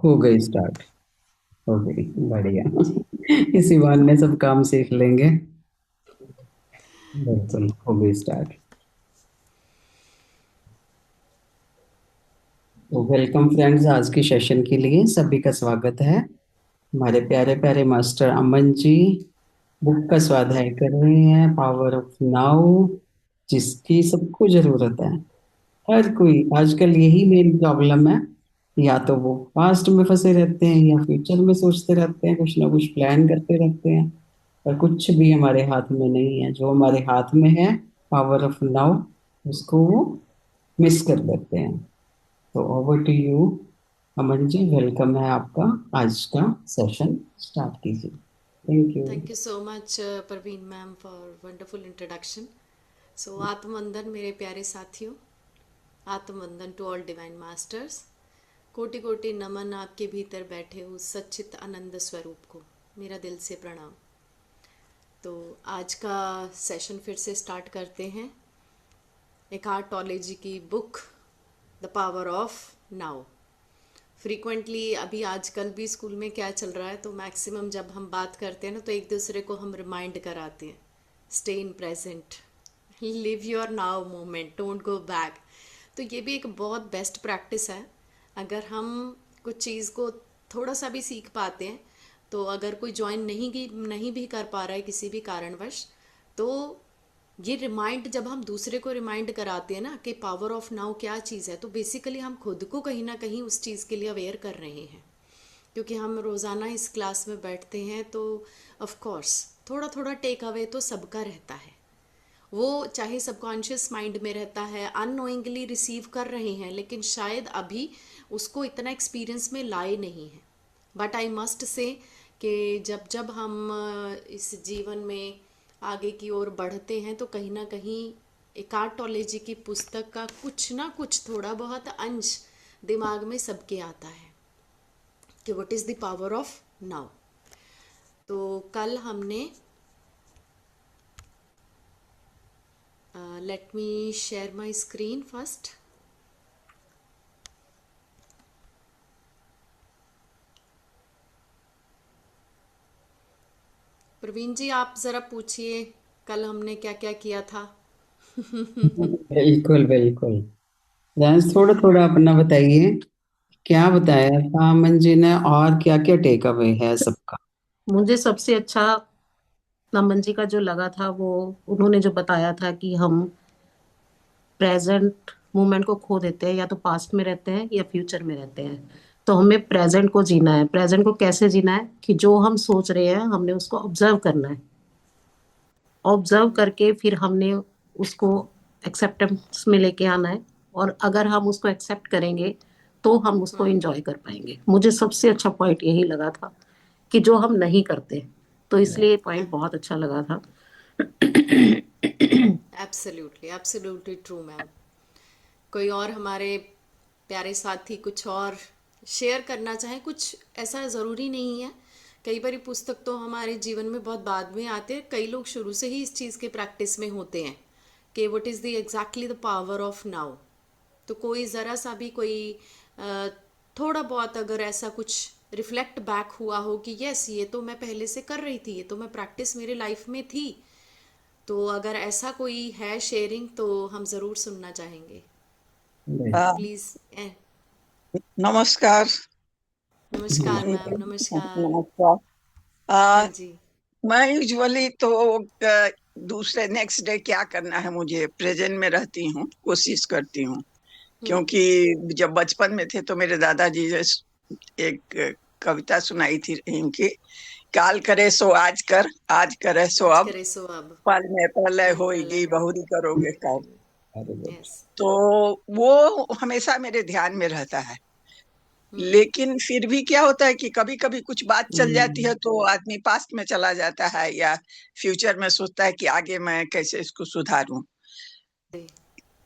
हो गई स्टार्ट। हो गई। बढ़िया। जी। इसी बहाने सब काम सीख लेंगे। जी। बिल्कुल हो गई स्टार्ट। तो वेलकम फ्रेंड्स, आज की सेशन के लिए सभी का स्वागत है। हमारे प्यारे प्यारे मास्टर अमन जी बुक का स्वाध्याय कर रहे हैं, पावर ऑफ नाउ, जिसकी सबको जरूरत है। हर कोई आजकल यही मेन प्रॉब्लम है। या तो वो पास्ट में फंसे रहते हैं या फ्यूचर में सोचते रहते हैं, कुछ ना कुछ प्लान करते रहते हैं, पर कुछ भी हमारे हाथ में नहीं है। जो हमारे हाथ में है, पावर ऑफ नाउ, उसको वो मिस कर देते हैं। तो over to you Aman ji, welcome है आपका। आज का सेशन स्टार्ट कीजिए। Thank you. Thank you so much Parveen ma'am for wonderful introduction. So आत्मवंदन मेरे प्यारे साथियों, आत्मवंदन टू ऑल डिवाइन मास्टर्स। कोटि कोटि नमन आपके भीतर बैठे उस सच्चित आनंद स्वरूप को, मेरा दिल से प्रणाम। तो आज का सेशन फिर से स्टार्ट करते हैं। एकार्टोलॉजी की book the power of now. Frequently अभी आजकल भी स्कूल में क्या चल रहा है, तो मैक्सिमम जब हम बात करते हैं ना, तो एक दूसरे को हम रिमाइंड कराते हैं, stay in present, live your now moment, don't go back. तो ये भी एक बहुत बेस्ट प्रैक्टिस है। अगर हम कुछ चीज़ को थोड़ा सा भी सीख पाते हैं, तो अगर कोई ज्वाइन नहीं भी कर पा रहा है किसी भी कारणवश, तो ये रिमाइंड जब हम दूसरे को रिमाइंड कराते हैं ना कि पावर ऑफ नाउ क्या चीज़ है, तो बेसिकली हम खुद को कहीं ना कहीं उस चीज़ के लिए अवेयर कर रहे हैं। क्योंकि हम रोज़ाना इस क्लास में बैठते हैं, तो ऑफ कोर्स थोड़ा थोड़ा टेक अवे तो सबका रहता है। वो चाहे सबकॉन्शियस माइंड में रहता है, अननोइंगली रिसीव कर रहे हैं, लेकिन शायद अभी उसको इतना एक्सपीरियंस में लाए नहीं हैं। बट आई मस्ट से कि जब जब हम इस जीवन में आगे की ओर बढ़ते हैं, तो कहीं ना कहीं एकार्टोलॉजी की पुस्तक का कुछ ना कुछ थोड़ा बहुत अंश दिमाग में सबके आता है कि what is the power of now. तो कल हमने, let me share my screen first. Praveen ji आप ज़रा पूछिए, कल हमने क्या क्या किया था। बिल्कुल बिल्कुल। डांस थोड़ा थोड़ा अपना बताइए। क्या बताया था अमन जी ने, और क्या क्या टेक अवे है सबका? मुझे सबसे अच्छा नमन जी का जो लगा था, वो उन्होंने जो बताया था कि हम प्रेजेंट मोमेंट को खो देते हैं, या तो पास्ट में रहते हैं या फ्यूचर में रहते हैं। तो हमें प्रेजेंट को जीना है। प्रेजेंट को कैसे जीना है कि जो हम सोच रहे हैं हमने उसको ऑब्जर्व करना है। ऑब्जर्व करके फिर हमने उसको एक्सेप्टेंस में लेके आना है। और अगर हम उसको एक्सेप्ट करेंगे तो हम उसको एंजॉय कर पाएंगे। मुझे सबसे अच्छा पॉइंट यही लगा था कि जो हम नहीं करते, तो इसलिए ये पॉइंट बहुत अच्छा लगा था। Absolutely absolutely true ma'am. कोई और हमारे प्यारे साथी कुछ और शेयर करना चाहें? कुछ ऐसा ज़रूरी नहीं है। कई बार पुस्तक तो हमारे जीवन में बहुत बाद में आते हैं, कई लोग शुरू से ही इस चीज़ के प्रैक्टिस में होते हैं कि what is the exactly the power of now. तो कोई ज़रा सा भी कोई अ, थोड़ा बहुत अगर ऐसा कुछ रिफ्लेक्ट बैक हुआ हो कि यस, ये तो मैं पहले से कर रही थी, ये तो मैं प्रैक्टिस मेरे लाइफ में थी, तो अगर ऐसा कोई है शेयरिंग, तो हम ज़रूर सुनना चाहेंगे। बिल्कुल। अ, प्लीज़। नमस्कार। नमस्कार मैम, नमस्कार। नमस्कार। हाँ अ, जी। मैं यूजुअली तो दूसरे नेक्स्ट डे क्या करना है, मुझे प्रेजेंट में रहती हूँ, कोशिश करती हूँ। क्योंकि जब बचपन में थे तो मेरे दादाजी एक कविता सुनाई थी इनकी, काल करे सो आज कर, आज करे सो आज अब, करे सो अब, पल में प्रलय पल प्रलय होएगी, हो। बहुरी करोगे कब। अरे गुड। यस। तो वो हमेशा मेरे ध्यान में रहता है। लेकिन फिर भी क्या होता है कि कभी कभी कुछ बात चल जाती है तो आदमी पास्ट में चला जाता है, या फ्यूचर में सोचता है कि आगे मैं कैसे इसको सुधारूं।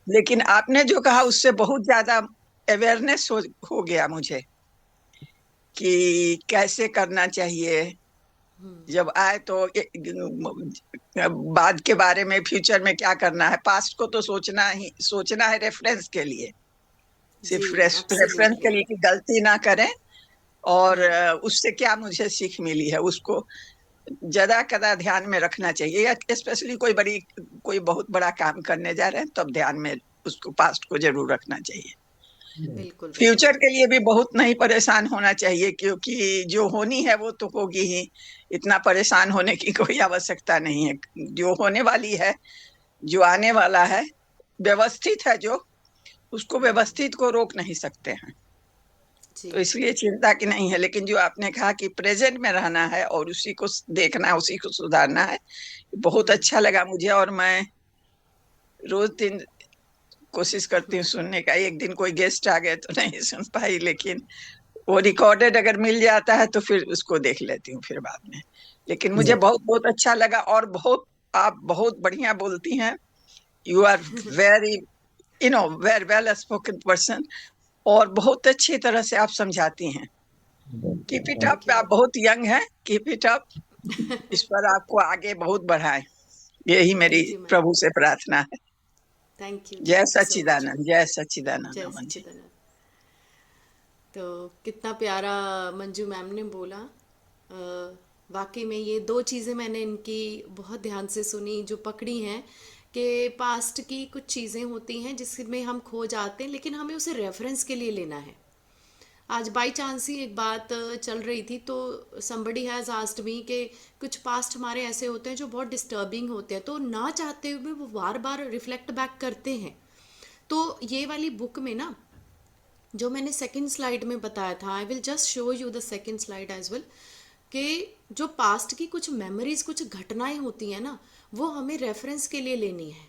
लेकिन आपने जो कहा उससे बहुत ज्यादा अवेयरनेस हो गया मुझे कि कैसे करना चाहिए। जब आए तो बाद के बारे में, फ्यूचर में क्या करना है, पास्ट को तो सोचना है रेफरेंस के लिए, जी। सिर्फ रेफरेंस के एब्सोल्युटली। लिए कि गलती ना करें। और उससे क्या मुझे सीख मिली है उसको ज्यादा कदा ध्यान में रखना चाहिए, या स्पेशली कोई बहुत बड़ा काम करने जा रहे हैं तब ध्यान में उसको पास्ट को जरूर रखना चाहिए। बिल्कुल बिल्कुल। फ्यूचर के लिए भी बहुत नहीं परेशान होना चाहिए, क्योंकि जो होनी है वो तो होगी ही, इतना परेशान होने की कोई आवश्यकता नहीं है। जो होने वाली है, जो आने वाला है, व्यवस्थित है जो, उसको व्यवस्थित को रोक नहीं सकते हैं, जी। तो इसलिए चिंता की नहीं है। लेकिन जो आपने कहा कि प्रेजेंट में रहना है और उसी को देखना है, उसी को सुधारना है, बहुत अच्छा लगा मुझे। और मैं रोज दिन कोशिश करती हूँ सुनने का। एक दिन कोई गेस्ट आ गए तो नहीं सुन पाई, लेकिन वो रिकॉर्डेड अगर मिल जाता है तो फिर उसको देख लेती हूँ फिर बाद में। लेकिन मुझे बहुत बहुत अच्छा लगा, और आप बहुत बढ़िया बोलती हैं। You are very very well spoken person, और बहुत अच्छी तरह से आप समझाती हैं। Keep it thank up, you. आप बहुत यंग हैं, कीप इट अप। ईश्वर आपको आगे बहुत बढ़ाए, यही मेरी थैंक यू मैम। प्रभु से प्रार्थना है। जय thank you so much ma'am. Sachchidanand, जय सच्चिदानंद जय अमन जी। सच्चिदानंद। तो कितना प्यारा मंजू मैम ने बोला। वाकई में ये दो चीज़ें मैंने इनकी बहुत ध्यान से सुनी, जो पकड़ी हैं कि पास्ट की कुछ चीज़ें होती हैं जिसमें हम खो जाते हैं, लेकिन हमें उसे रेफरेंस के लिए लेना है। आज बाई चांस ही एक बात चल रही थी, तो somebody हैज़ आस्क्ड मी कि कुछ पास्ट हमारे ऐसे होते हैं जो बहुत डिस्टर्बिंग होते हैं, तो ना चाहते हुए वो बार बार रिफ्लेक्ट बैक करते हैं। तो ये वाली बुक में ना, जो मैंने सेकंड स्लाइड में बताया था, I will just show you the second slide as well, कि जो पास्ट की कुछ मेमोरीज, कुछ घटनाएं होती हैं ना, वो हमें रेफरेंस के लिए लेनी है।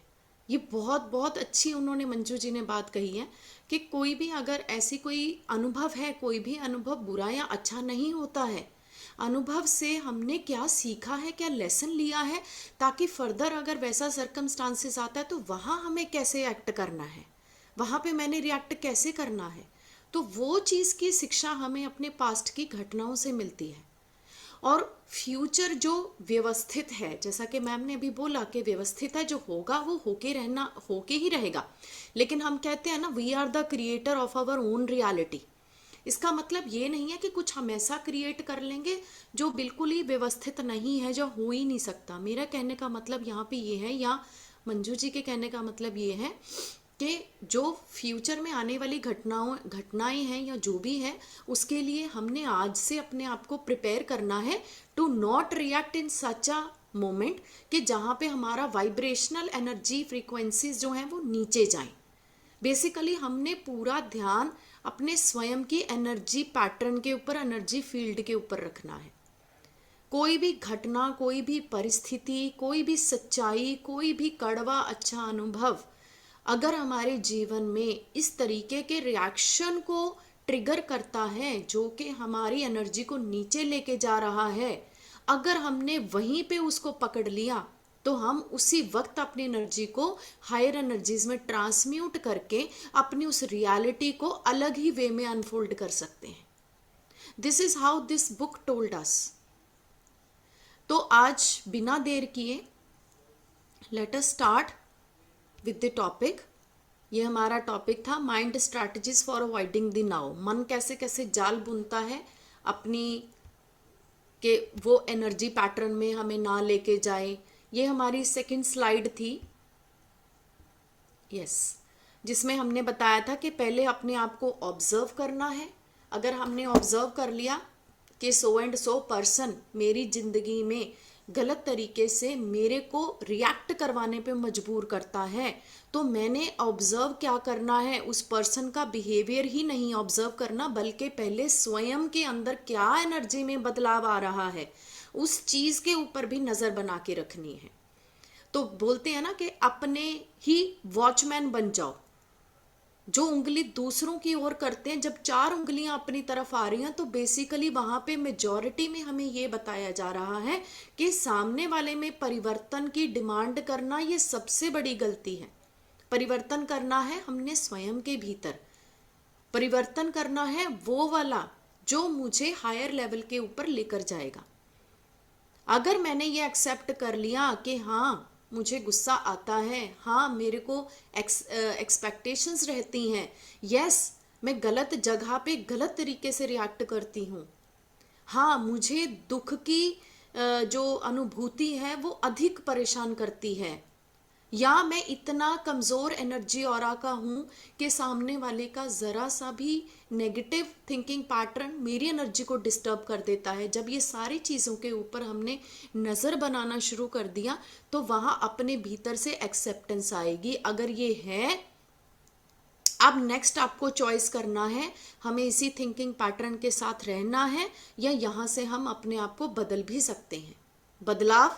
ये बहुत बहुत अच्छी उन्होंने, मंजू जी ने बात कही है कि कोई भी अगर ऐसी कोई अनुभव है, कोई भी अनुभव बुरा या अच्छा नहीं होता है। अनुभव से हमने क्या सीखा है, क्या लेसन लिया है, ताकि फर्दर अगर वैसा सर्कमस्टांसेस आता है तो वहाँ हमें कैसे एक्ट करना है, वहाँ पे मैंने रिएक्ट कैसे करना है। तो वो चीज़ की शिक्षा हमें अपने पास्ट की घटनाओं से मिलती है। और फ्यूचर जो व्यवस्थित है, जैसा कि मैम ने अभी बोला कि व्यवस्थित है, जो होगा वो होके ही रहेगा। लेकिन हम कहते हैं ना, we are the creator of our own reality. इसका मतलब ये नहीं है कि कुछ हम ऐसा क्रिएट कर लेंगे जो बिल्कुल ही व्यवस्थित नहीं है, जो हो ही नहीं सकता। मेरा कहने का मतलब यहाँ पे ये है, या मंजू जी के कहने का मतलब ये है कि जो फ्यूचर में आने वाली घटनाएं हैं या जो भी है, उसके लिए हमने आज से अपने आप को प्रिपेयर करना है to not react in such a moment कि जहाँ पे हमारा वाइब्रेशनल एनर्जी फ्रीक्वेंसीज जो हैं वो नीचे जाएं। बेसिकली हमने पूरा ध्यान अपने स्वयं की एनर्जी पैटर्न के ऊपर, एनर्जी फील्ड के ऊपर रखना है। कोई भी घटना, कोई भी परिस्थिति, कोई भी सच्चाई, कोई भी कड़वा अच्छा अनुभव अगर हमारे जीवन में इस तरीके के रिएक्शन को ट्रिगर करता है, जो कि हमारी एनर्जी को नीचे लेके जा रहा है, अगर हमने वहीं पे उसको पकड़ लिया तो हम उसी वक्त अपनी एनर्जी को हायर एनर्जीज में ट्रांसम्यूट करके अपनी उस रियलिटी को अलग ही वे में अनफोल्ड कर सकते हैं। This is how this book told us. तो आज बिना देर किए let us start with the topic. ये हमारा टॉपिक था mind strategies for avoiding the now. मन कैसे कैसे जाल बुनता है अपनी, के वो एनर्जी पैटर्न में हमें ना लेके जाए। ये हमारी सेकंड स्लाइड थी, यस, जिसमें हमने बताया था कि पहले अपने आप को ऑब्जर्व करना है। अगर हमने ऑब्जर्व कर लिया कि सो एंड सो पर्सन मेरी जिंदगी में गलत तरीके से मेरे को रिएक्ट करवाने पे मजबूर करता है, तो मैंने ऑब्जर्व क्या करना है, उस पर्सन का बिहेवियर ही नहीं ऑब्जर्व करना, बल्कि पहले स्वयं के अंदर क्या एनर्जी में बदलाव आ रहा है, उस चीज के ऊपर भी नजर बना के रखनी है। तो बोलते हैं ना कि अपने ही वॉचमैन बन जाओ। जो उंगली दूसरों की ओर करते हैं, जब चार उंगलियां अपनी तरफ आ रही हैं, तो बेसिकली वहां पे मेजॉरिटी में हमें ये बताया जा रहा है कि सामने वाले में परिवर्तन की डिमांड करना ये सबसे बड़ी गलती है। परिवर्तन करना है हमने स्वयं के भीतर, परिवर्तन करना है वो वाला जो मुझे हायर लेवल के ऊपर लेकर जाएगा। अगर मैंने ये एक्सेप्ट कर लिया कि हाँ मुझे गुस्सा आता है, हाँ मेरे को एक्सपेक्टेशंस रहती हैं, यस मैं गलत जगह पे गलत तरीके से रिएक्ट करती हूँ। हाँ, मुझे दुख की जो अनुभूति है वो अधिक परेशान करती है, या मैं इतना कमज़ोर एनर्जी ऑरा का हूँ कि सामने वाले का ज़रा सा भी नेगेटिव थिंकिंग पैटर्न मेरी एनर्जी को डिस्टर्ब कर देता है। जब ये सारी चीज़ों के ऊपर हमने नज़र बनाना शुरू कर दिया तो वहाँ अपने भीतर से एक्सेप्टेंस आएगी। अगर ये है, अब नेक्स्ट आपको चॉइस करना है, हमें इसी थिंकिंग पैटर्न के साथ रहना है या यहाँ से हम अपने आप को बदल भी सकते हैं। बदलाव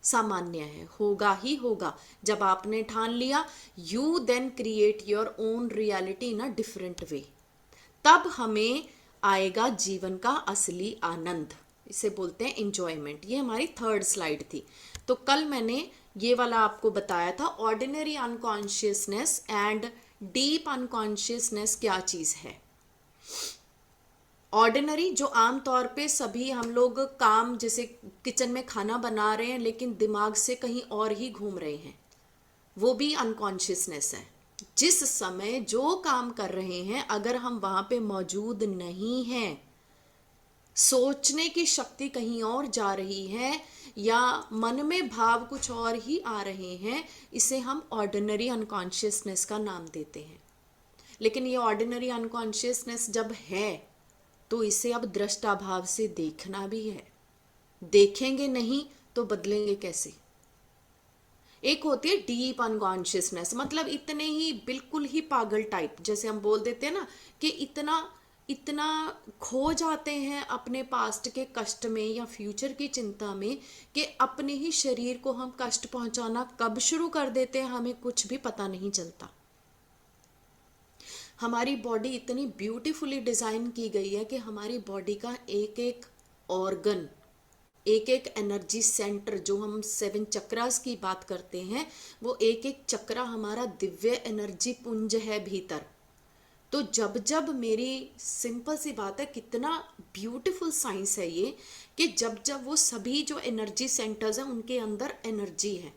सामान्य है, होगा ही होगा। जब आपने ठान लिया, you then create your own reality in a different way, तब हमें आएगा जीवन का असली आनंद। इसे बोलते हैं इंजॉयमेंट। ये हमारी थर्ड स्लाइड थी। तो कल मैंने ये वाला आपको बताया था, ordinary unconsciousness and deep unconsciousness क्या चीज है। ऑर्डिनरी, जो आम तौर पे सभी हम लोग काम, जैसे किचन में खाना बना रहे हैं लेकिन दिमाग से कहीं और ही घूम रहे हैं, वो भी अनकॉन्शियसनेस है। जिस समय जो काम कर रहे हैं अगर हम वहां पे मौजूद नहीं हैं, सोचने की शक्ति कहीं और जा रही है या मन में भाव कुछ और ही आ रहे हैं, इसे हम ऑर्डिनरी अनकॉन्शियसनेस का नाम देते हैं। लेकिन ये ऑर्डिनरी अनकॉन्शियसनेस जब है तो इसे अब दृष्टा भाव से देखना भी है। देखेंगे नहीं तो बदलेंगे कैसे। एक होती है डीप अनकॉन्शियसनेस, मतलब इतने ही बिल्कुल ही पागल टाइप, जैसे हम बोल देते हैं ना कि इतना इतना खो जाते हैं अपने पास्ट के कष्ट में या फ्यूचर की चिंता में कि अपने ही शरीर को हम कष्ट पहुंचाना कब शुरू कर देते हैं हमें कुछ भी पता नहीं चलता। हमारी बॉडी इतनी ब्यूटीफुली डिज़ाइन की गई है कि हमारी बॉडी का एक एक ऑर्गन, एक एक एनर्जी सेंटर, जो हम 7 चक्रास की बात करते हैं, वो एक एक चक्रा हमारा दिव्य एनर्जी पुंज है भीतर। तो जब जब मेरी, सिंपल सी बात है, कितना ब्यूटीफुल साइंस है ये, कि जब जब वो सभी जो एनर्जी सेंटर्स हैं उनके अंदर एनर्जी है,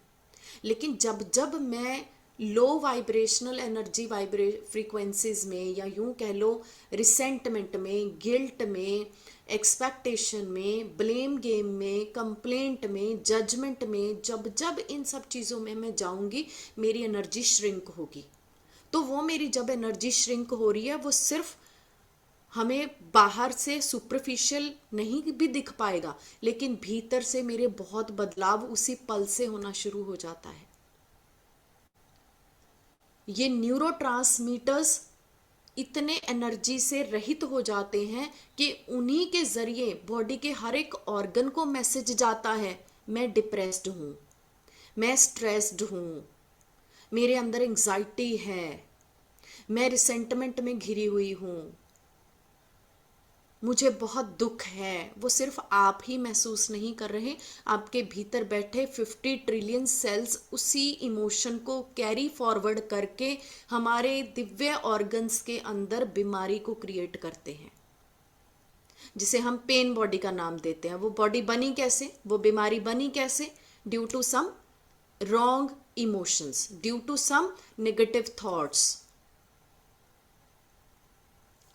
लेकिन जब जब मैं लो वाइब्रेशनल एनर्जी फ्रीक्वेंसीज में, या यूं कह लो रिसेंटमेंट में, गिल्ट में, एक्सपेक्टेशन में, ब्लेम गेम में, कंप्लेंट में, जजमेंट में, जब जब इन सब चीज़ों में मैं जाऊंगी मेरी एनर्जी श्रिंक होगी। तो वो मेरी जब एनर्जी श्रिंक हो रही है, वो सिर्फ हमें बाहर से सुपरफिशियल नहीं भी दिख पाएगा, लेकिन भीतर से मेरे बहुत बदलाव उसी पल से होना शुरू हो जाता है। ये न्यूरोट्रांसमीटर्स इतने एनर्जी से रहित हो जाते हैं कि उन्हीं के जरिए बॉडी के हर एक ऑर्गन को मैसेज जाता है, मैं डिप्रेस्ड हूँ, मैं स्ट्रेस्ड हूँ, मेरे अंदर एंग्जाइटी है, मैं रिसेंटमेंट में घिरी हुई हूँ, मुझे बहुत दुख है। वो सिर्फ आप ही महसूस नहीं कर रहे, आपके भीतर बैठे 50 ट्रिलियन सेल्स उसी इमोशन को कैरी फॉरवर्ड करके हमारे दिव्य ऑर्गन्स के अंदर बीमारी को क्रिएट करते हैं, जिसे हम पेन बॉडी का नाम देते हैं। वो बॉडी बनी कैसे, वो बीमारी बनी कैसे? Due to some wrong emotions, due to some negative thoughts.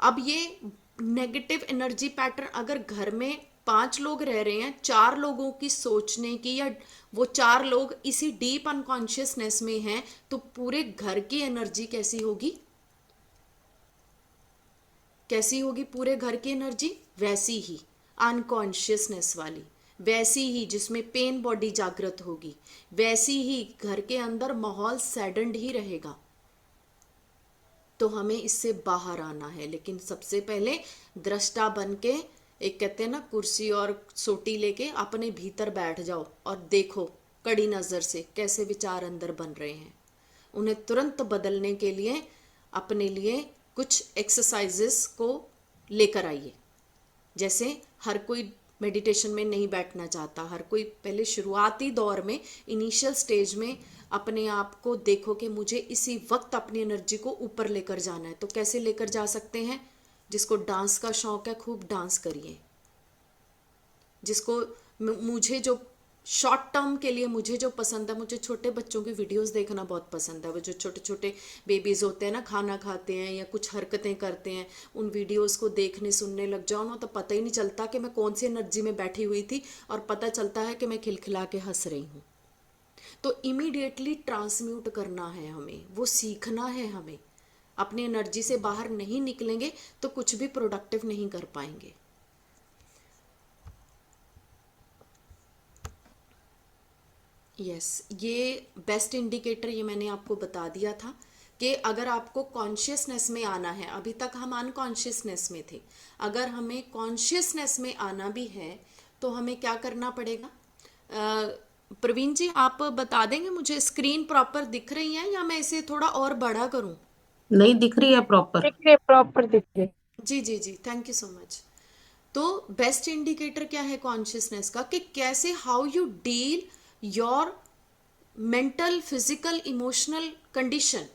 अब ये नेगेटिव एनर्जी पैटर्न, अगर घर में 5 लोग रह रहे हैं, 4 लोगों की सोचने की, या वो 4 लोग इसी डीप अनकॉन्शियसनेस में हैं, तो पूरे घर की एनर्जी कैसी होगी? कैसी होगी पूरे घर की एनर्जी? वैसी ही अनकॉन्शियसनेस वाली, वैसी ही जिसमें पेन बॉडी जागृत होगी, वैसी ही घर के अंदर माहौल सैडन्ड ही रहेगा। तो हमें इससे बाहर आना है, लेकिन सबसे पहले दृष्टा बन के, एक कहते हैं ना, कुर्सी और सोटी लेके अपने भीतर बैठ जाओ और देखो कड़ी नज़र से कैसे विचार अंदर बन रहे हैं। उन्हें तुरंत बदलने के लिए अपने लिए कुछ एक्सरसाइजेस को लेकर आइए। जैसे हर कोई मेडिटेशन में नहीं बैठना चाहता, हर कोई पहले शुरुआती दौर में, इनिशियल स्टेज में अपने आप को देखो कि मुझे इसी वक्त अपनी एनर्जी को ऊपर लेकर जाना है। तो कैसे लेकर जा सकते हैं? जिसको डांस का शौक है खूब डांस करिए, जिसको मुझे जो शॉर्ट टर्म के लिए मुझे जो पसंद है, मुझे छोटे बच्चों की वीडियोस देखना बहुत पसंद है। वो जो छोटे छोटे बेबीज होते हैं ना, खाना खाते हैं या कुछ हरकतें करते हैं, उन वीडियोस को देखने सुनने लग जाओ ना, तो पता ही नहीं चलता कि मैं कौन सी एनर्जी में बैठी हुई थी, और पता चलता है कि मैं खिलखिला के हंस रही हूँ। तो इमीडिएटली ट्रांसम्यूट करना है हमें, वो सीखना है हमें। अपनी एनर्जी से बाहर नहीं निकलेंगे तो कुछ भी प्रोडक्टिव नहीं कर पाएंगे। यस, ये बेस्ट इंडिकेटर ये मैंने आपको बता दिया था कि अगर आपको कॉन्शियसनेस में आना है, अभी तक हम अनकॉन्शियसनेस में थे, अगर हमें कॉन्शियसनेस में आना भी है तो हमें क्या करना पड़ेगा। प्रवीण जी, आप बता देंगे मुझे, स्क्रीन प्रॉपर दिख रही है या मैं इसे थोड़ा और बड़ा करूं? नहीं दिख रही है प्रॉपर। दिख रही है, प्रॉपर दिख रही है। जी जी जी, थैंक यू सो मच। तो बेस्ट इंडिकेटर क्या है कॉन्शियसनेस का, कि कैसे how you deal your mental, physical, emotional condition,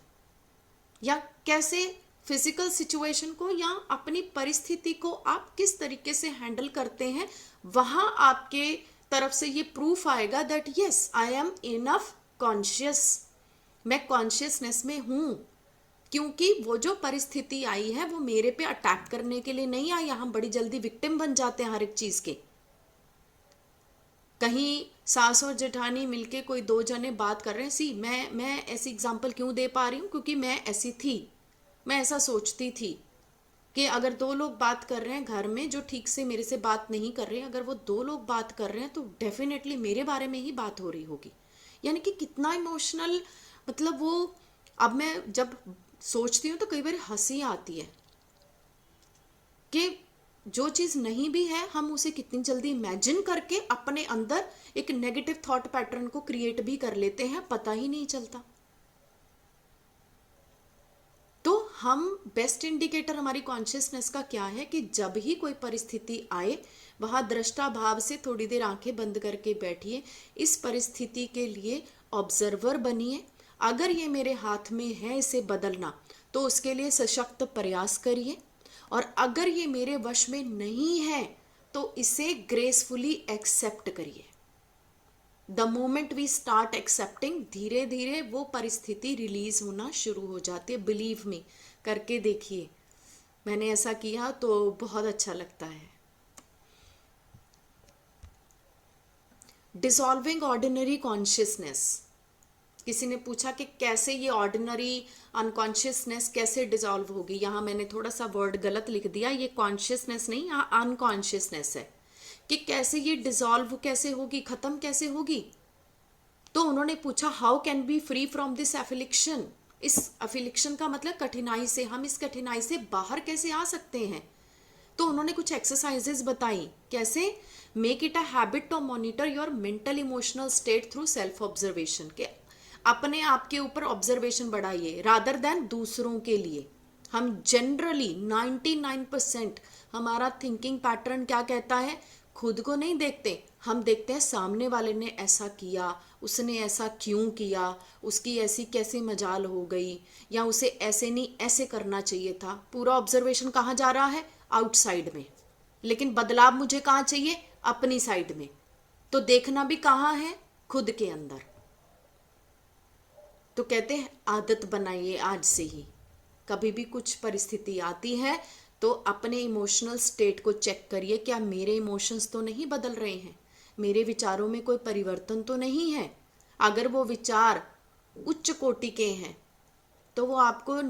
या कैसे फिजिकल सिचुएशन को या अपनी परिस्थिति को आप किस तरीके से हैंडल करते हैं। वहां आपके तरफ से ये प्रूफ आएगा that yes I am enough conscious, मैं कॉन्शियसनेस में हूं। क्योंकि वो जो परिस्थिति आई है वो मेरे पे अटैक करने के लिए नहीं आई। हम बड़ी जल्दी विक्टिम बन जाते हैं हर एक चीज के। कहीं सास और जेठानी मिलके कोई दो जने बात कर रहे हैं, सी मैं ऐसी एग्जांपल क्यों दे पा रही हूँ, क्योंकि मैं ऐसी थी, मैं ऐसा सोचती थी कि अगर दो लोग बात कर रहे हैं घर में जो ठीक से मेरे से बात नहीं कर रहे हैं, अगर वो दो लोग बात कर रहे हैं तो डेफिनेटली मेरे बारे में ही बात हो रही होगी। यानी कि कितना इमोशनल, मतलब वो, अब मैं जब सोचती हूँ तो कई बार हंसी आती है कि जो चीज नहीं भी है हम उसे कितनी जल्दी इमेजिन करके अपने अंदर एक नेगेटिव थॉट पैटर्न को क्रिएट भी कर लेते हैं, पता ही नहीं चलता। तो हम बेस्ट इंडिकेटर हमारी कॉन्शियसनेस का क्या है कि जब ही कोई परिस्थिति आए वहां दृष्टा भाव से थोड़ी देर आंखें बंद करके बैठिए, इस परिस्थिति के लिए ऑब्जर्वर बनिए। अगर ये मेरे हाथ में है इसे बदलना तो उसके लिए सशक्त प्रयास करिए, और अगर ये मेरे वश में नहीं है तो इसे ग्रेसफुली एक्सेप्ट करिए। The moment we start accepting, धीरे धीरे वो परिस्थिति रिलीज होना शुरू हो जाती है। बिलीव मी, करके देखिए, मैंने ऐसा किया तो बहुत अच्छा लगता है। डिसॉल्विंग ऑर्डिनरी कॉन्शियसनेस, किसी ने पूछा कि कैसे ये ऑर्डिनरी अनकॉन्शियसनेस कैसे डिसॉल्व होगी। यहाँ मैंने थोड़ा सा वर्ड गलत लिख दिया, ये कॉन्शियसनेस नहीं, यहाँ अनकॉन्शियसनेस है, कि कैसे ये डिसॉल्व कैसे होगी, खत्म कैसे होगी। तो उन्होंने पूछा how can be free from this affliction, इस एफिलिक्शन का मतलब कठिनाई से, हम इस कठिनाई से बाहर कैसे आ सकते हैं। तो उन्होंने कुछ एक्सरसाइजेस बताई, कैसे make it a habit to monitor your mental emotional state through self observation, के अपने आप के ऊपर ऑब्जर्वेशन बढ़ाइए रादर देन दूसरों के लिए। हम जनरली 99% हमारा थिंकिंग पैटर्न क्या कहता है, खुद को नहीं देखते, हम देखते हैं सामने वाले ने ऐसा किया, उसने ऐसा क्यों किया, उसकी ऐसी कैसे मजाल हो गई, या उसे ऐसे नहीं ऐसे करना चाहिए था। पूरा ऑब्जर्वेशन कहाँ जा रहा है, आउटसाइड में, लेकिन बदलाव मुझे कहाँ चाहिए, अपनी साइड में। तो देखना भी कहाँ है, खुद के अंदर। तो कहते हैं आदत बनाइए आज से ही, कभी भी कुछ परिस्थिति आती है तो अपने इमोशनल स्टेट को चेक करिए, क्या मेरे इमोशंस तो नहीं बदल रहे हैं, मेरे विचारों में कोई परिवर्तन तो नहीं है। अगर वो विचार उच्च कोटि के हैं तो वो आपको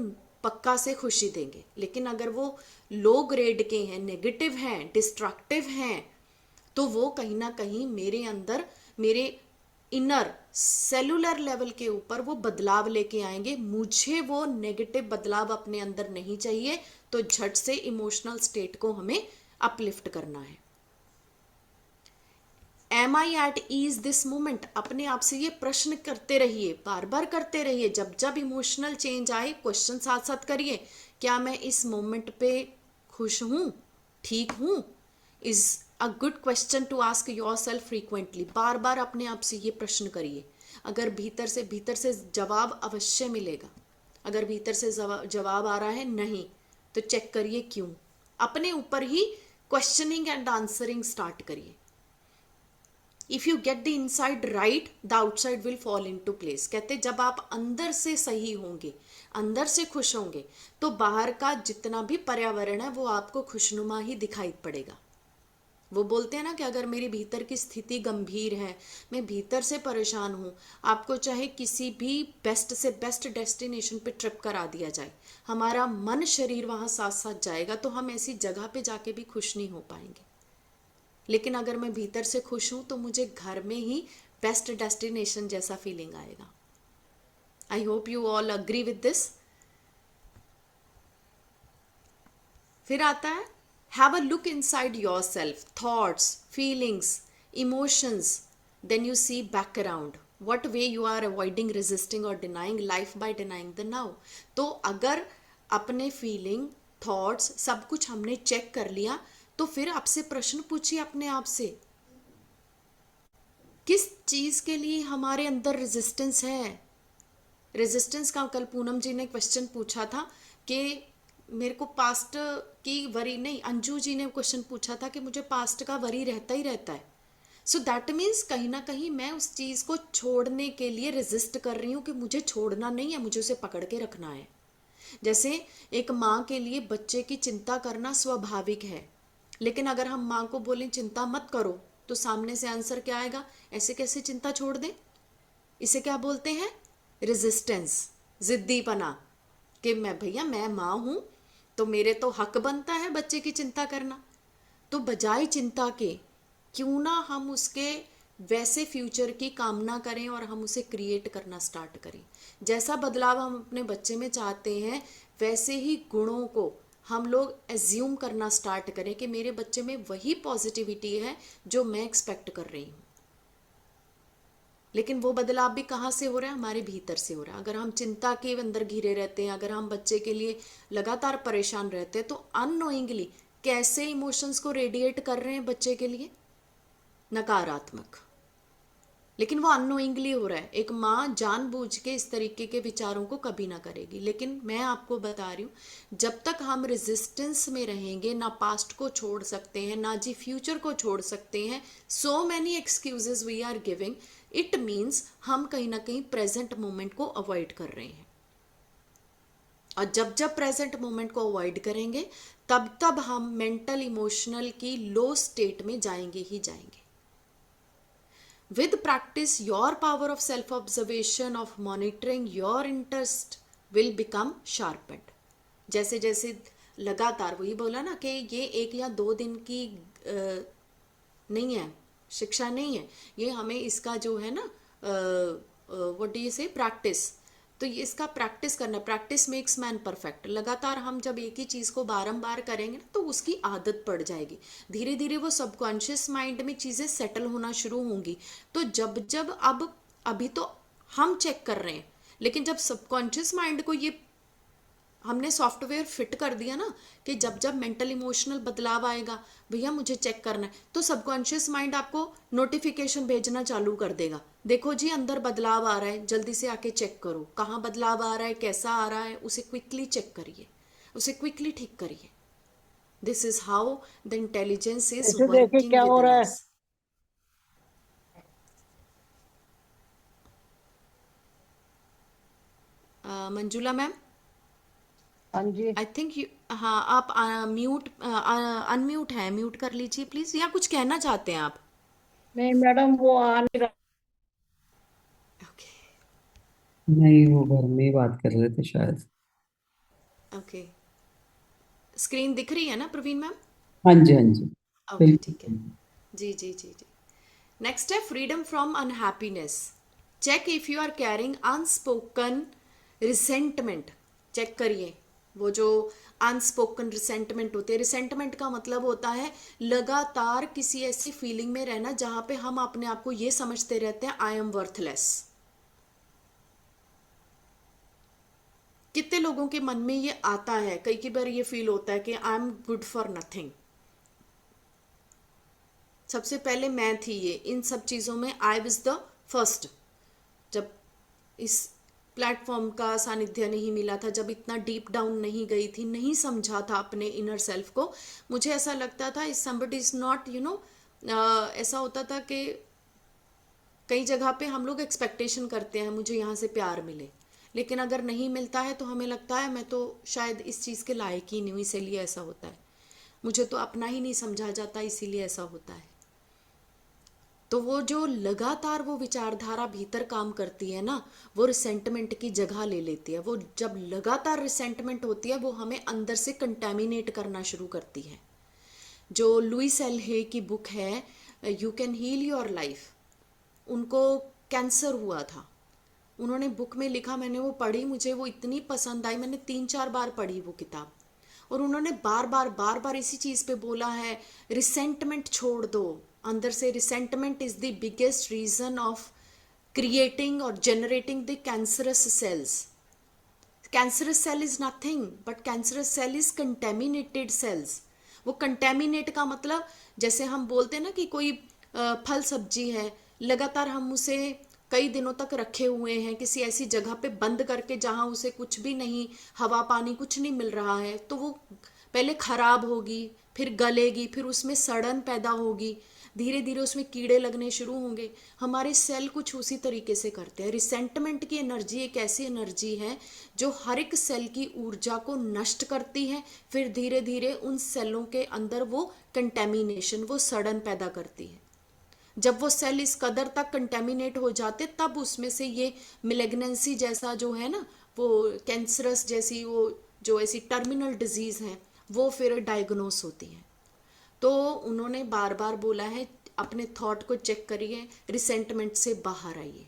पक्का से खुशी देंगे, लेकिन अगर वो लो ग्रेड के हैं, नेगेटिव हैं, डिस्ट्रक्टिव हैं, तो वो कहीं ना कहीं मेरे अंदर, मेरे इनर सेलुलर लेवल के ऊपर वो बदलाव लेके आएंगे। मुझे वो नेगेटिव बदलाव अपने अंदर नहीं चाहिए, तो झट से इमोशनल स्टेट को हमें अपलिफ्ट करना है। Am I at ease this moment, अपने आप से ये प्रश्न करते रहिए, बार बार करते रहिए। जब जब इमोशनल चेंज आए क्वेश्चन साथ साथ करिए, क्या मैं इस मोमेंट पे खुश हूं, ठीक हूं। Is a good question to ask yourself frequently. बार बार अपने आप से ये प्रश्न करिए। अगर भीतर से जवाब अवश्य मिलेगा, अगर भीतर से जवाब आ रहा है नहीं, तो चेक करिए क्यों। अपने ऊपर ही क्वेश्चनिंग एंड आंसरिंग स्टार्ट करिए। If you get the inside right, the outside will fall into place. कहते जब आप अंदर से सही होंगे, अंदर से खुश होंगे, तो बाहर का जितना भी पर्यावरण है वो आपको खुशनुमा ही दिखाई पड़ेगा। वो बोलते हैं ना कि अगर मेरी भीतर की स्थिति गंभीर है, मैं भीतर से परेशान हूँ, आपको चाहे किसी भी बेस्ट से बेस्ट डेस्टिनेशन पे ट्रिप करा दिया जाए, हमारा मन शरीर वहाँ साथ साथ जाएगा, तो हम ऐसी जगह पे जाके भी खुश नहीं हो पाएंगे। लेकिन अगर मैं भीतर से खुश हूँ तो मुझे घर में ही बेस्ट डेस्टिनेशन जैसा फीलिंग आएगा। I hope you all agree with this. फिर आता है have a look inside yourself, thoughts, feelings, emotions, then you see back around what way you are avoiding, resisting और denying life by denying the now. तो अगर अपने feeling, thoughts, सब कुछ हमने चेक कर लिया, तो फिर आपसे प्रश्न पूछिए अपने आप से, किस चीज के लिए हमारे अंदर रेजिस्टेंस है। रेजिस्टेंस का कल पूनम जी ने क्वेश्चन पूछा था कि मेरे को पास्ट की वरी, नहीं अंजू जी ने क्वेश्चन पूछा था कि मुझे पास्ट का वरी रहता ही रहता है। सो दैट मीन्स कहीं ना कहीं मैं उस चीज को छोड़ने के लिए रेजिस्ट कर रही हूँ कि मुझे छोड़ना नहीं है, मुझे उसे पकड़ के रखना है। जैसे एक माँ के लिए बच्चे की चिंता करना स्वाभाविक है, लेकिन अगर हम माँ को बोलें चिंता मत करो, तो सामने से आंसर क्या आएगा, ऐसे कैसे चिंता छोड़ दें। इसे क्या बोलते हैं, रेजिस्टेंस, जिद्दीपना, कि मैं भैया मैं माँ हूं तो मेरे तो हक बनता है बच्चे की चिंता करना। तो बजाय चिंता के क्यों ना हम उसके वैसे फ्यूचर की कामना करें और हम उसे क्रिएट करना स्टार्ट करें। जैसा बदलाव हम अपने बच्चे में चाहते हैं, वैसे ही गुणों को हम लोग एज्यूम करना स्टार्ट करें कि मेरे बच्चे में वही पॉजिटिविटी है जो मैं एक्सपेक्ट कर रही हूँ। लेकिन वो बदलाव भी कहाँ से हो रहा है, हमारे भीतर से हो रहा है। अगर हम चिंता के अंदर घिरे रहते हैं, अगर हम बच्चे के लिए लगातार परेशान रहते हैं, तो अननोइंगली कैसे इमोशंस को रेडिएट कर रहे हैं बच्चे के लिए, नकारात्मक। लेकिन वो अननोइंगली हो रहा है। एक माँ जानबूझ के इस तरीके के विचारों को कभी ना करेगी। लेकिन मैं आपको बता रही हूँ, जब तक हम रेजिस्टेंस में रहेंगे, ना पास्ट को छोड़ सकते हैं, ना जी फ्यूचर को छोड़ सकते हैं। So many excuses we are giving, it means हम कहीं ना कहीं प्रेजेंट मोमेंट को अवॉइड कर रहे हैं। और जब जब प्रेजेंट मोमेंट को अवॉइड करेंगे, तब तब हम मेंटल इमोशनल की लो स्टेट में जाएंगे ही जाएंगे। With practice, your power of self-observation, of monitoring your interest will become sharpened. जैसे जैसे लगातार, वही बोला ना कि ये 1 या 2 दिन की नहीं है, शिक्षा नहीं है ये, हमें इसका जो है ना व्हाट डू यू से, प्रैक्टिस। तो ये इसका प्रैक्टिस करना, प्रैक्टिस मेक्स मैन परफेक्ट। लगातार हम जब एक ही चीज़ को बारंबार करेंगे ना, तो उसकी आदत पड़ जाएगी। धीरे धीरे वो सबकॉन्शियस माइंड में चीज़ें सेटल होना शुरू होंगी। तो जब जब अब अभी तो हम चेक कर रहे हैं, लेकिन जब सबकॉन्शियस माइंड को ये हमने सॉफ्टवेयर फिट कर दिया ना कि जब जब मेंटल इमोशनल बदलाव आएगा, भैया मुझे चेक करना है, तो सबकॉन्शियस माइंड आपको नोटिफिकेशन भेजना चालू कर देगा, देखो जी अंदर बदलाव आ रहा है, जल्दी से आके चेक करो कहाँ बदलाव आ रहा है, कैसा आ रहा है, उसे क्विकली चेक करिए, उसे क्विकली ठीक करिए। This is how the intelligence is ऐसे देखिए वर्किंग क्या विद हो इन रहा है। अस। मंजुला मैम, हाँ जी। आई थिंक यू, हाँ आप म्यूट, अनम्यूट है, म्यूट कर लीजिए प्लीज, या कुछ कहना चाहते हैं आप। नहीं मैडम, वो आ नहीं रहा। ओके नहीं, वो घर में ही बात कर रहे थे शायद। ओके, स्क्रीन दिख रही है ना प्रवीण मैम? हाँ जी, हाँ जी, ओके ठीक है, बिल्कुल। जी जी जी जी। नेक्स्ट है freedom from unhappiness. Check if you are carrying unspoken resentment. Check करिए वो जो अनस्पोकन रिसेंटमेंट होते हैं। रिसेंटमेंट का मतलब होता है लगातार किसी ऐसी फीलिंग में रहना जहां पे हम अपने आप को ये समझते रहते हैं आई एम वर्थलेस। कितने लोगों के मन में ये आता है, कई बार ये फील होता है कि I am good for nothing. सबसे पहले मैं थी ये इन सब चीज़ों में, आई वाज द फर्स्ट। जब इस प्लेटफॉर्म का सानिध्य नहीं मिला था, जब इतना डीप डाउन नहीं गई थी, नहीं समझा था अपने इनर सेल्फ को, मुझे ऐसा लगता था इस somebody is not you know, ऐसा होता था कि कई जगह पे हम लोग एक्सपेक्टेशन करते हैं मुझे यहाँ से प्यार मिले, लेकिन अगर नहीं मिलता है तो हमें लगता है मैं तो शायद इस चीज़ के लायक ही नहीं हूँ, इसीलिए ऐसा होता है, मुझे तो अपना ही नहीं समझा जाता इसीलिए ऐसा होता है। तो वो जो लगातार वो विचारधारा भीतर काम करती है ना, वो रिसेंटमेंट की जगह ले लेती है। वो जब लगातार रिसेंटमेंट होती है वो हमें अंदर से कंटेमिनेट करना शुरू करती है। जो लुइस एल हे की बुक है you can heal your life, उनको कैंसर हुआ था। उन्होंने बुक में लिखा, मैंने वो पढ़ी, मुझे वो इतनी पसंद आई, मैंने 3-4 बार पढ़ी वो किताब। और उन्होंने बार बार इसी चीज़ पे बोला है, रिसेंटमेंट छोड़ दो अंदर से। Resentment is the biggest reason of creating और generating the cancerous cells. Cancerous cell is nothing but cancerous cell is contaminated cells. वो कंटेमिनेट का मतलब, जैसे हम बोलते हैं ना कि कोई फल सब्जी है, लगातार हम उसे कई दिनों तक रखे हुए हैं किसी ऐसी जगह पे बंद करके जहां उसे कुछ भी नहीं, हवा पानी कुछ नहीं मिल रहा है, तो वो पहले खराब होगी, फिर गलेगी, फिर उसमें सड़न पैदा होगी, धीरे धीरे उसमें कीड़े लगने शुरू होंगे। हमारे सेल कुछ उसी तरीके से करते हैं। रिसेंटमेंट की एनर्जी एक ऐसी एनर्जी है जो हर एक सेल की ऊर्जा को नष्ट करती है, फिर धीरे धीरे उन सेलों के अंदर वो कंटेमिनेशन, वो सड़न पैदा करती है। जब वो सेल इस कदर तक कंटेमिनेट हो जाते तब उसमें से ये मिलेग्नेंसी जैसा जो है ना, वो कैंसरस जैसी वो जो ऐसी टर्मिनल डिजीज है वो फिर डायग्नोस होती है। तो उन्होंने बार बार बोला है अपने थॉट को चेक करिए, रिसेंटमेंट से बाहर आइए,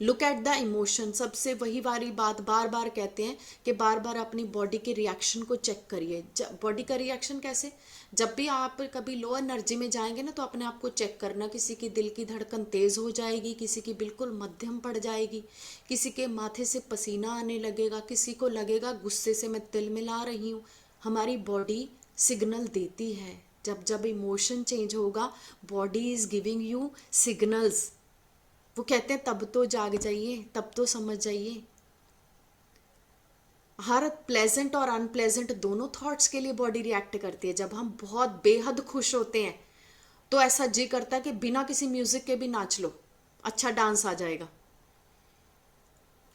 लुक एट द इमोशन। सबसे वही वाली बात बार बार कहते हैं कि बार बार अपनी बॉडी के रिएक्शन को चेक करिए। बॉडी का रिएक्शन कैसे, जब भी आप कभी लो एनर्जी में जाएंगे ना तो अपने आप को चेक करना, किसी की दिल की धड़कन तेज हो जाएगी, किसी की बिल्कुल मध्यम पड़ जाएगी, किसी के माथे से पसीना आने लगेगा, किसी को लगेगा गुस्से से मैं तिल मिला रही हूँ। हमारी बॉडी सिग्नल देती है, जब जब इमोशन चेंज होगा body is giving you signals. वो कहते हैं तब तो जाग जाइए, तब तो समझ जाइए। हर प्लेजेंट और अनप्लेजेंट दोनों थॉट्स के लिए बॉडी रिएक्ट करती है। जब हम बहुत बेहद खुश होते हैं तो ऐसा जी करता है कि बिना किसी म्यूजिक के भी नाच लो, अच्छा डांस आ जाएगा।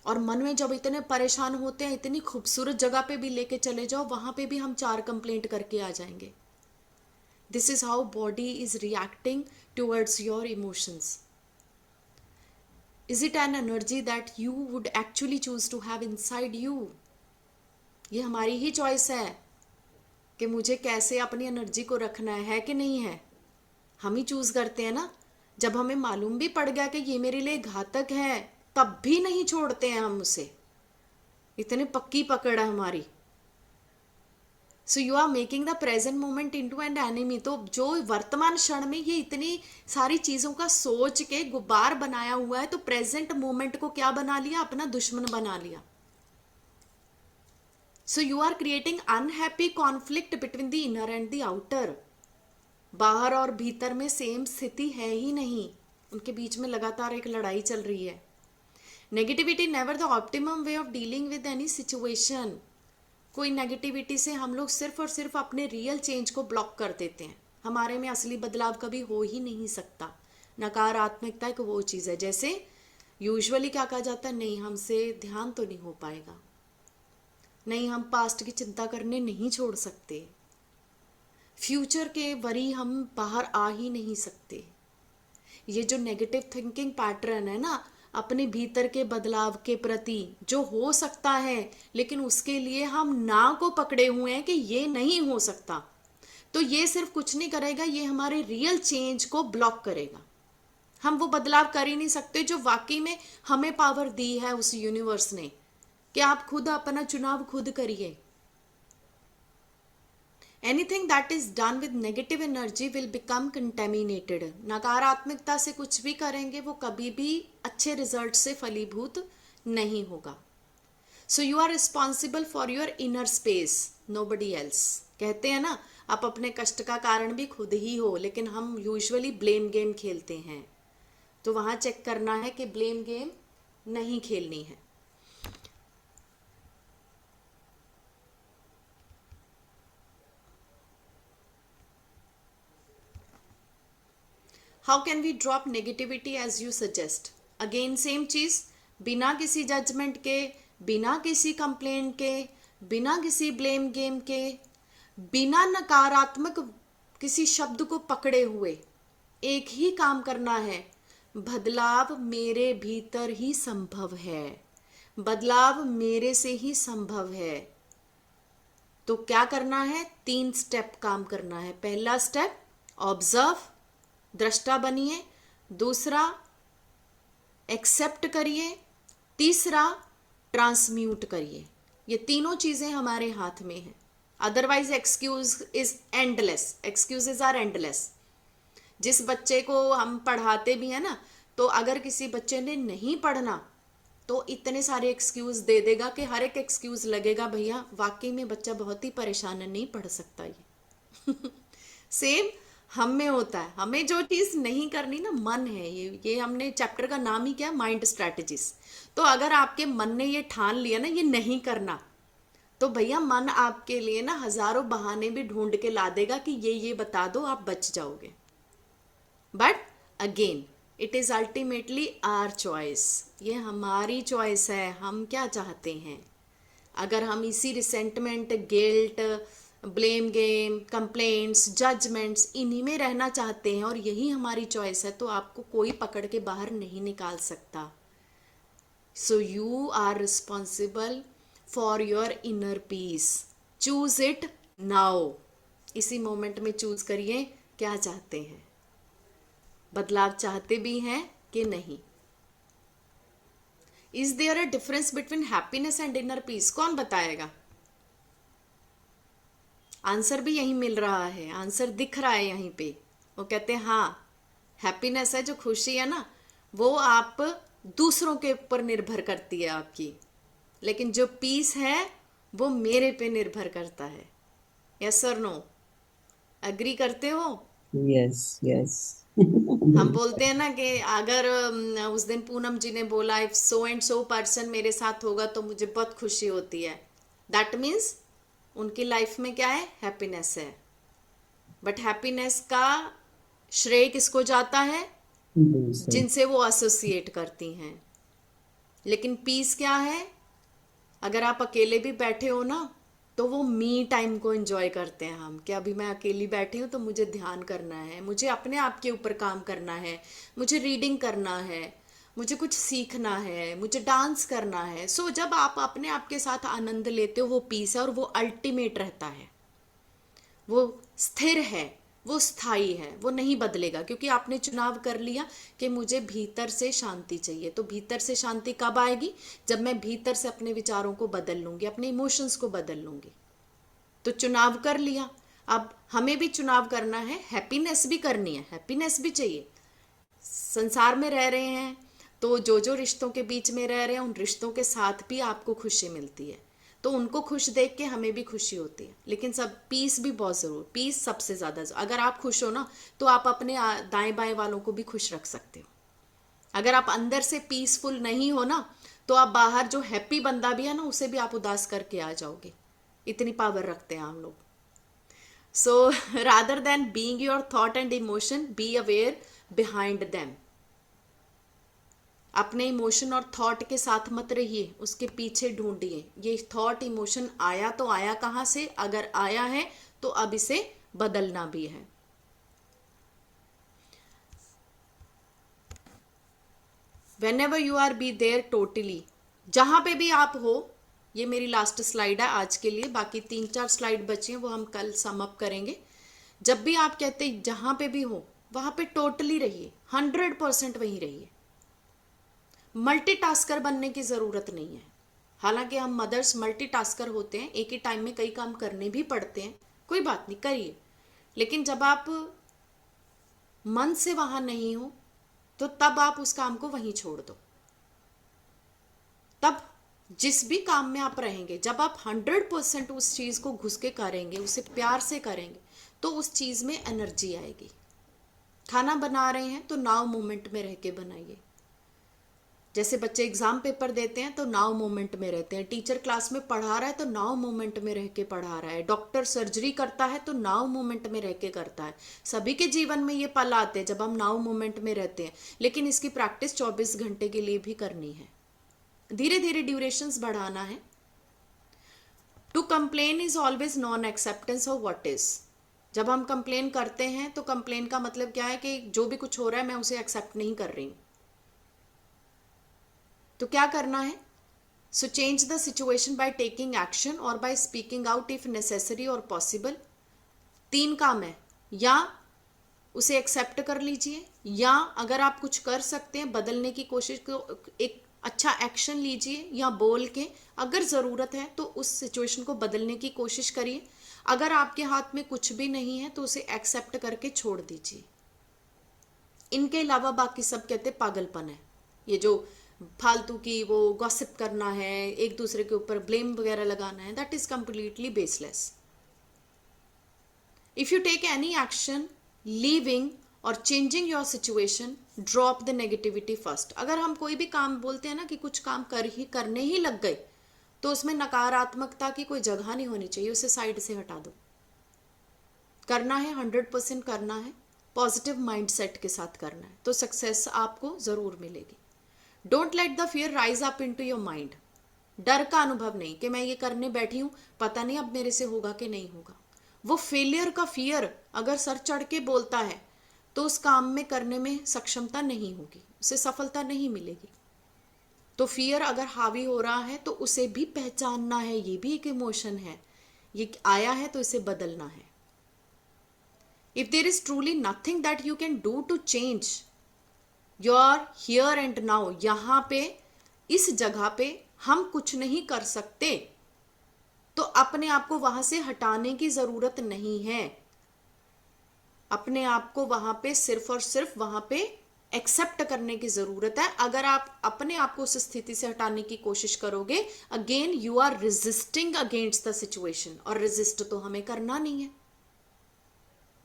और मन में जब इतने परेशान होते हैं, इतनी खूबसूरत जगह पे भी लेके चले जाओ, वहां पे भी हम 4 कंप्लेंट करके आ जाएंगे। This is how body is reacting towards your emotions. Is it an energy that you would actually choose to have inside you? ये हमारी ही चॉइस है कि मुझे कैसे अपनी एनर्जी को रखना है कि नहीं है। हम ही चूज करते हैं ना। जब हमें मालूम भी पड़ गया कि ये मेरे लिए घातक है तब भी नहीं छोड़ते हैं हम उसे, इतनी पक्की पकड़ है हमारी। So you are making the present moment into an enemy. तो जो वर्तमान क्षण में ये इतनी सारी चीजों का सोच के गुब्बार बनाया हुआ है, तो प्रेजेंट मोमेंट को क्या बना लिया, अपना दुश्मन बना लिया। So you are creating unhappy conflict between the inner and the outer. बाहर और भीतर में सेम स्थिति है ही नहीं, उनके बीच में लगातार एक लड़ाई चल रही है। Negativity never the optimum way of dealing with any situation. कोई नेगेटिविटी से हम लोग सिर्फ और सिर्फ अपने रियल चेंज को ब्लॉक कर देते हैं। हमारे में असली बदलाव कभी हो ही नहीं सकता। नकारात्मकता एक वो चीज़ है, जैसे यूजुअली क्या कहा जाता है, नहीं हमसे ध्यान तो नहीं हो पाएगा, नहीं हम पास्ट की चिंता करने नहीं छोड़ सकते, फ्यूचर के वरी हम बाहर आ ही नहीं सकते। ये जो नेगेटिव थिंकिंग पैटर्न है ना, अपने भीतर के बदलाव के प्रति जो हो सकता है, लेकिन उसके लिए हम ना को पकड़े हुए हैं कि ये नहीं हो सकता, तो ये सिर्फ कुछ नहीं करेगा, ये हमारे रियल चेंज को ब्लॉक करेगा। हम वो बदलाव कर ही नहीं सकते जो वाकई में हमें पावर दी है उस यूनिवर्स ने कि आप खुद अपना चुनाव खुद करिए। Anything that is done with negative energy will become contaminated. नकारात्मकता से कुछ भी करेंगे वो कभी भी अच्छे रिजल्ट से फलीभूत नहीं होगा। So you are responsible for your inner space, nobody else. कहते हैं ना, आप अपने कष्ट का कारण भी खुद ही हो, लेकिन हम यूजुअली ब्लेम गेम खेलते हैं। तो वहां चेक करना है कि ब्लेम गेम नहीं खेलनी है। How can we drop negativity as you suggest? Again same चीज, बिना किसी जजमेंट के, बिना किसी कंप्लेंट के, बिना किसी ब्लेम गेम के, बिना नकारात्मक किसी शब्द को पकड़े हुए एक ही काम करना है, बदलाव मेरे भीतर ही संभव है, बदलाव मेरे से ही संभव है। तो क्या करना है? 3 स्टेप काम करना है। पहला स्टेप ऑब्जर्व, दृष्टा बनिए। दूसरा एक्सेप्ट करिए। तीसरा ट्रांसम्यूट करिए। ये तीनों चीजें हमारे हाथ में हैं। Otherwise excuse is endless, excuses are endless. जिस बच्चे को हम पढ़ाते भी हैं ना, तो अगर किसी बच्चे ने नहीं पढ़ना तो इतने सारे एक्सक्यूज दे देगा कि हर एक एक्सक्यूज लगेगा भैया वाकई में बच्चा बहुत ही परेशान है, नहीं पढ़ सकता ये। सेम हम में होता है, हमें जो चीज नहीं करनी ना, मन है, ये हमने चैप्टर का नाम ही क्या, माइंड स्ट्रैटेजीज। तो अगर आपके मन ने ये ठान लिया ना ये नहीं करना, तो भैया मन आपके लिए ना हजारों बहाने भी ढूंढ के ला देगा कि ये बता दो, आप बच जाओगे। But again it is ultimately our choice, ये हमारी चॉइस है, हम क्या चाहते हैं। अगर हम इसी resentment, guilt, blame game, complaints, judgements, इन्हीं में रहना चाहते हैं और यही हमारी चॉइस है, तो आपको कोई पकड़ के बाहर नहीं निकाल सकता। So you are responsible for your inner peace. Choose it now. इसी मोमेंट में चूज करिए क्या चाहते हैं, बदलाव चाहते भी हैं कि नहीं। Is there a difference between happiness and inner peace? कौन बताएगा? आंसर भी यही मिल रहा है, आंसर दिख रहा है यहीं पे। वो कहते हैं हाँ, हैप्पीनेस है, जो खुशी है ना, वो आप दूसरों के ऊपर निर्भर करती है आपकी, लेकिन जो पीस है वो मेरे पे निर्भर करता है। यस और नो? अग्री करते हो? Yes yes. हम बोलते हैं ना कि अगर उस दिन पूनम जी ने बोला if so and so person मेरे साथ होगा तो मुझे बहुत खुशी होती है, दैट मीन्स उनकी लाइफ में क्या है, हैप्पीनेस है। बट हैप्पीनेस का श्रेय किसको जाता है? दूसरे। जिनसे वो एसोसिएट करती हैं। लेकिन पीस क्या है? अगर आप अकेले भी बैठे हो ना, तो वो मी टाइम को एंजॉय करते हैं हम, कि अभी मैं अकेली बैठी हूँ तो मुझे ध्यान करना है, मुझे अपने आप के ऊपर काम करना है, मुझे रीडिंग करना है, मुझे कुछ सीखना है, मुझे डांस करना है। सो जब आप अपने आप के साथ आनंद लेते हो, वो पीस है और वो अल्टीमेट रहता है, वो स्थिर है, वो स्थायी है, वो नहीं बदलेगा, क्योंकि आपने चुनाव कर लिया कि मुझे भीतर से शांति चाहिए। तो भीतर से शांति कब आएगी? जब मैं भीतर से अपने विचारों को बदल लूंगी, अपने इमोशंस को बदल लूंगी। तो चुनाव कर लिया, अब हमें भी चुनाव करना है, हैप्पीनेस भी करनी है, हैप्पीनेस भी चाहिए। संसार में रह रहे हैं तो जो जो रिश्तों के बीच में रह रहे हैं, उन रिश्तों के साथ भी आपको खुशी मिलती है, तो उनको खुश देख के हमें भी खुशी होती है। लेकिन सब पीस भी बहुत जरूर, पीस सबसे ज्यादा। अगर आप खुश हो ना, तो आप अपने दाएं बाएं वालों को भी खुश रख सकते हो। अगर आप अंदर से पीसफुल नहीं हो ना, तो आप बाहर जो हैप्पी बंदा भी है ना, उसे भी आप उदास करके आ जाओगे। इतनी पावर रखते हैं हम लोग। So rather than being your thought and emotion, be aware behind them. अपने इमोशन और थॉट के साथ मत रहिए, उसके पीछे ढूंढिए। ये थॉट इमोशन आया तो आया कहाँ से? अगर आया है तो अब इसे बदलना भी है। Whenever you are be there totally, जहां पे भी आप हो। ये मेरी लास्ट स्लाइड है आज के लिए, बाकी 3-4 स्लाइड बची हैं, वो हम कल सम अप करेंगे। जब भी आप कहते जहां पे भी हो, वहां पे टोटली रहिए, 100% वहीं रहिए। मल्टीटास्कर बनने की ज़रूरत नहीं है। हालांकि हम मदर्स मल्टीटास्कर होते हैं, एक ही टाइम में कई काम करने भी पड़ते हैं, कोई बात नहीं, करिए। लेकिन जब आप मन से वहां नहीं हो, तो तब आप उस काम को वहीं छोड़ दो। तब जिस भी काम में आप रहेंगे, जब आप 100% उस चीज़ को घुस के करेंगे, उसे प्यार से करेंगे, तो उस चीज़ में एनर्जी आएगी। खाना बना रहे हैं तो नाउ मोमेंट में रह के बनाइए। जैसे बच्चे एग्जाम पेपर देते हैं तो नाउ मोमेंट में रहते हैं, टीचर क्लास में पढ़ा रहा है तो नाउ मोमेंट में रह के पढ़ा रहा है, डॉक्टर सर्जरी करता है तो नाउ मोमेंट में रह के करता है। सभी के जीवन में ये पल आते हैं जब हम नाउ मोमेंट में रहते हैं, लेकिन इसकी प्रैक्टिस 24 घंटे के लिए भी करनी है, धीरे धीरे ड्यूरेशंस बढ़ाना है। To complain is always non acceptance of what is. जब हम कंप्लेन करते हैं तो कंप्लेन का मतलब क्या है कि जो भी कुछ हो रहा है मैं उसे एक्सेप्ट नहीं कर रही हूं। तो क्या करना है? So change the situation by taking action और by speaking out if necessary और पॉसिबल। 3 काम है, या उसे एक्सेप्ट कर लीजिए, या अगर आप कुछ कर सकते हैं बदलने की कोशिश को एक अच्छा एक्शन लीजिए, या बोल के अगर ज़रूरत है तो उस सिचुएशन को बदलने की कोशिश करिए। अगर आपके हाथ में कुछ भी नहीं है तो उसे एक्सेप्ट करके छोड़ दीजिए। इनके अलावा बाकी सब कहते पागलपन है। ये जो फालतू की वो गॉसिप करना है, एक दूसरे के ऊपर ब्लेम वगैरह लगाना है, that is completely baseless. If you take any action leaving और changing your situation, drop the negativity first. अगर हम कोई भी काम बोलते हैं ना कि कुछ काम करने ही लग गए, तो उसमें नकारात्मकता की कोई जगह नहीं होनी चाहिए, उसे साइड से हटा दो। करना है 100% करना है, पॉजिटिव माइंडसेट के साथ करना है, तो सक्सेस आपको जरूर मिलेगी। Don't let the fear rise up into your mind. डर का अनुभव नहीं कि मैं ये करने बैठी हूं, पता नहीं अब मेरे से होगा कि नहीं होगा। वो फेलियर का फियर अगर सर चढ़ के बोलता है तो उस काम में करने में सक्षमता नहीं होगी, उसे सफलता नहीं मिलेगी। तो फियर अगर हावी हो रहा है तो उसे भी पहचानना है, ये भी एक इमोशन है, ये आया है तो इसे बदलना है। If there is truly nothing that you can do to change your here and now, यहां पे इस जगह पे हम कुछ नहीं कर सकते, तो अपने आप को वहां से हटाने की जरूरत नहीं है। अपने आप को वहां पे सिर्फ और सिर्फ वहां पे एक्सेप्ट करने की जरूरत है। अगर आप अपने आप को उस स्थिति से हटाने की कोशिश करोगे, again you are resisting against the situation, और रेजिस्ट तो हमें करना नहीं है।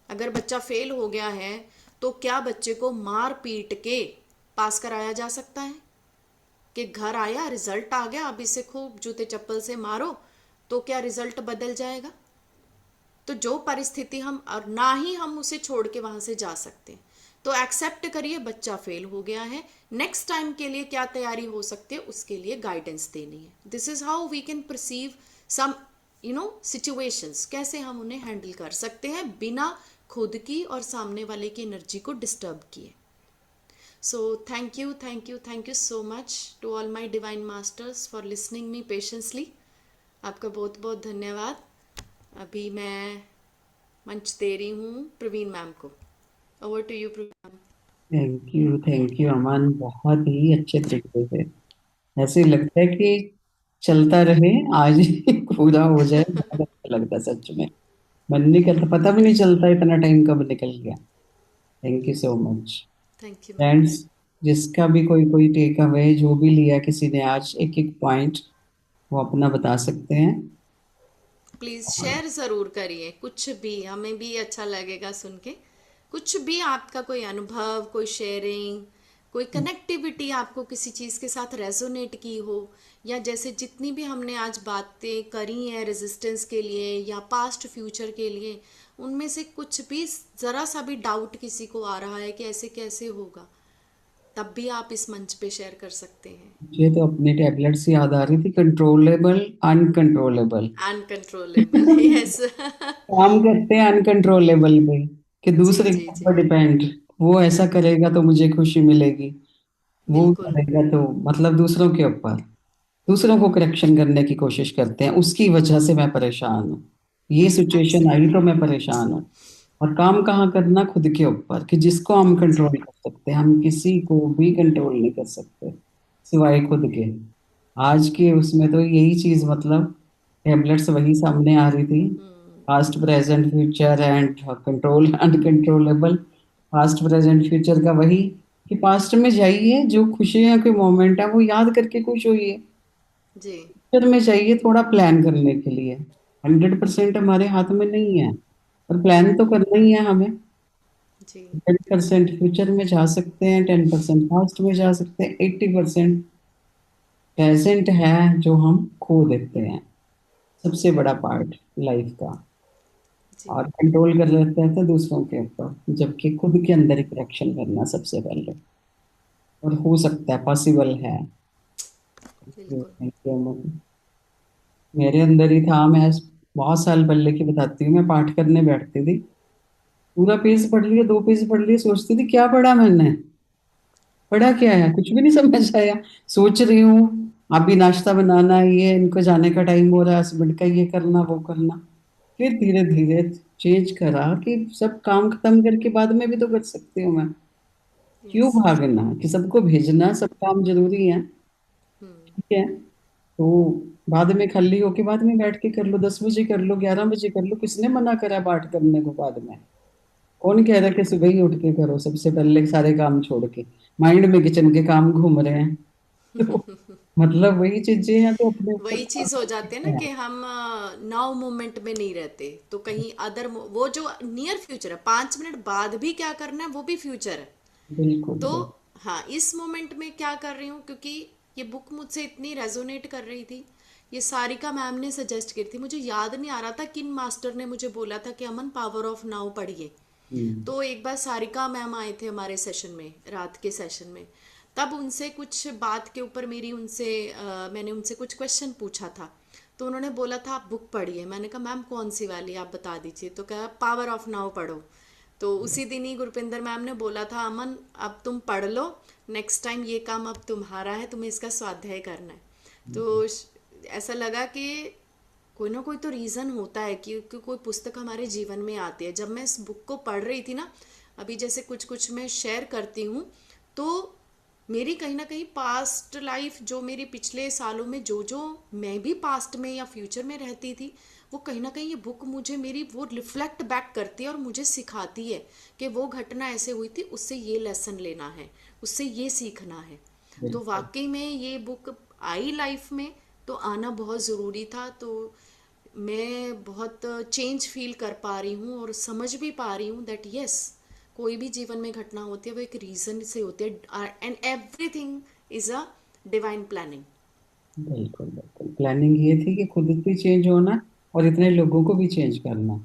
अगर बच्चा फेल हो गया है तो क्या बच्चे को मार पीट के पास कराया जा सकता है? कि घर आया, रिजल्ट आ गया, अब इसे खूब जूते चप्पल से मारो तो क्या रिजल्ट बदल जाएगा? तो जो परिस्थिति हम, और ना ही हम उसे छोड़ के वहां से जा सकते हैं। तो एक्सेप्ट करिए बच्चा फेल हो गया है, नेक्स्ट टाइम के लिए क्या तैयारी हो सकती है उसके लिए गाइडेंस देनी है। This is how we can perceive some situations, कैसे हम उन्हें हैंडल कर सकते हैं बिना खुद की और सामने वाले की एनर्जी को डिस्टर्ब किए। So thank you so much to all my divine masters for listening me patiently. आपका बहुत बहुत धन्यवाद। अभी मैं मंच दे रही हूँ प्रवीण मैम को। Over to you Praveen ma'am. Thank you Aman, बहुत ही अच्छे तरीके से। ऐसे लगता है कि चलता रहे, आज ही पूरा हो जाए, बहुत अच्छा लगता है सच में। मन नहीं करता, पता भी नहीं चलता इतना टाइम कब निकल गया। Thank you so much thank you ma'am. Friends. जिसका भी कोई कोई टेक अवे जो भी लिया किसी ने आज, एक एक पॉइंट वो अपना बता सकते हैं। प्लीज शेयर जरूर करिए, कुछ भी हमें भी अच्छा लगेगा सुन के। कुछ भी आपका कोई अनुभव, कोई शेयरिंग, कोई कनेक्टिविटी आपको किसी चीज के साथ रेजोनेट की हो, या जैसे जितनी भी हमने आज बातें करी हैं रेजिस्टेंस के लिए या पास्ट फ्यूचर के लिए, उनमें से कुछ भी जरा सा भी डाउट किसी को आ रहा है कि ऐसे कैसे होगा, तब भी आप इस मंच पे शेयर कर सकते हैं। मुझे तो अपनी टैबलेट से याद आ रही थी, कंट्रोलेबल अनकंट्रोलेबल। Uncontrollable yes. काम करते हैं अनकंट्रोलेबल पे, कि जी दूसरे के जी जी। ऊपर डिपेंड। वो ऐसा करेगा तो मुझे खुशी मिलेगी, वो बिल्कुल। करेगा तो मतलब दूसरों के ऊपर, दूसरों को करेक्शन करने की कोशिश करते हैं, उसकी वजह से मैं परेशान हूँ, ये सिचुएशन आई तो एब्सोल्युटली। मैं परेशान हूँ। और काम कहाँ करना, खुद के ऊपर, कि जिसको हम जी कंट्रोल कर सकते हैं, हम किसी को भी कंट्रोल नहीं कर सकते सिवाय खुद के। आज के उसमें तो यही चीज, मतलब टैबलेट्स वही सामने आ रही थी, past present future and control uncontrollable. Past present future का वही, कि पास्ट में जाइए, जो खुशियां के मोमेंट है वो याद करके खुश होइए। जी फ्यूचर में चाहिए थोड़ा प्लान करने के लिए, 100% हमारे हाथ में नहीं है, पर प्लान तो करना ही है हमें। जी। 10% फ्यूचर में जा सकते हैं, 10% पास्ट में जा सकते हैं, 80% प्रेजेंट है जो हम खो देते हैं, सबसे बड़ा पार्ट लाइफ का। जी। और कंट्रोल कर लेते हैं तो दूसरों के ऊपर, जबकि खुद के अंदर ही करेक्शन करना सबसे पहले। और हो सकता है, पॉसिबल है। बिल्कुल। मेरे अंदर ही था। मैं बहुत साल पहले की बताती हूँ, मैं पाठ करने बैठती थी, पूरा पेज पढ़ लिया, 2 पेज पढ़ लिए, सोचती थी क्या पढ़ा मैंने, पढ़ा क्या है, कुछ भी नहीं समझ आया। सोच रही हूँ अभी नाश्ता बनाना है, ये इनको जाने का टाइम हो रहा है, हस्बैंड का ये करना वो करना। फिर धीरे धीरे चेंज करा कि सब काम खत्म करके बाद में भी तो कर सकती हूँ मैं, क्यों यस। भागना, कि सबको भेजना, सब काम जरूरी है। हम्म। ठीक है, तो बाद में खाली होके बाद में बैठ के कर लो, 10 बजे कर लो, 11 बजे कर लो, किसने मना करा पाठ करने को बाद में? कौन कह रहा कि सुबह ही उठ के करो, सबसे पहले सारे काम छोड़ के माइंड में किचन के काम घूम रहे हैं। तो मतलब वही चीजें हैं, तो अपने ऊपर वही चीज हो जाती है ना है। कि हम नाउ मोमेंट में नहीं रहते, तो कहीं अदर वो जो नियर फ्यूचर है, 5 मिनट बाद भी क्या करना है वो भी फ्यूचर है। बिल्कुल तो बिल्कुल। हाँ, इस मोमेंट में क्या कर रही हूँ, क्योंकि ये बुक मुझसे इतनी रेजोनेट कर रही थी। ये सारिका मैम ने सजेस्ट की थी, मुझे याद नहीं आ रहा था किन मास्टर ने मुझे बोला था कि अमन पावर ऑफ नाउ पढ़िए। हम्म, तो एक बार सारिका मैम आए थे हमारे सेशन में, रात के सेशन में। तब उनसे कुछ बात के ऊपर मेरी उनसे मैंने उनसे कुछ क्वेश्चन पूछा था। तो उन्होंने बोला था आप बुक पढ़िए। मैंने कहा मैम कौन सी वाली, आप बता दीजिए। तो कहा पावर ऑफ नाउ पढ़ो। तो उसी दिन ही गुरपिंदर मैम ने बोला था अमन अब तुम पढ़ लो, नेक्स्ट टाइम ये काम अब तुम्हारा है, तुम्हें इसका स्वाध्याय करना है। तो ऐसा लगा कि कोई ना कोई तो रीज़न होता है कि कोई पुस्तक हमारे जीवन में आती है। जब मैं इस बुक को पढ़ रही थी ना, अभी जैसे कुछ कुछ मैं शेयर करती हूँ, तो मेरी कहीं ना कहीं पास्ट लाइफ, जो मेरी पिछले सालों में जो जो मैं भी पास्ट में या फ्यूचर में रहती थी, वो कहीं ना कहीं ये बुक मुझे मेरी वो रिफ्लेक्ट बैक करती है और मुझे सिखाती है कि वो घटना ऐसे हुई थी, उससे ये लेसन लेना है, उससे ये सीखना है। तो बिल्कुल वाकई में ये बुक आई लाइफ में तो आना बहुत ज़रूरी था। तो मैं बहुत चेंज फील कर पा रही हूँ और समझ भी पा रही हूँ दैट यस, कोई भी जीवन में घटना होती है वो एक रीज़न से होती है, and everything is a divine planning. बिल्कुल बिल्कुल। प्लानिंग ये थी कि खुद भी चेंज होना और इतने लोगों को भी चेंज करना।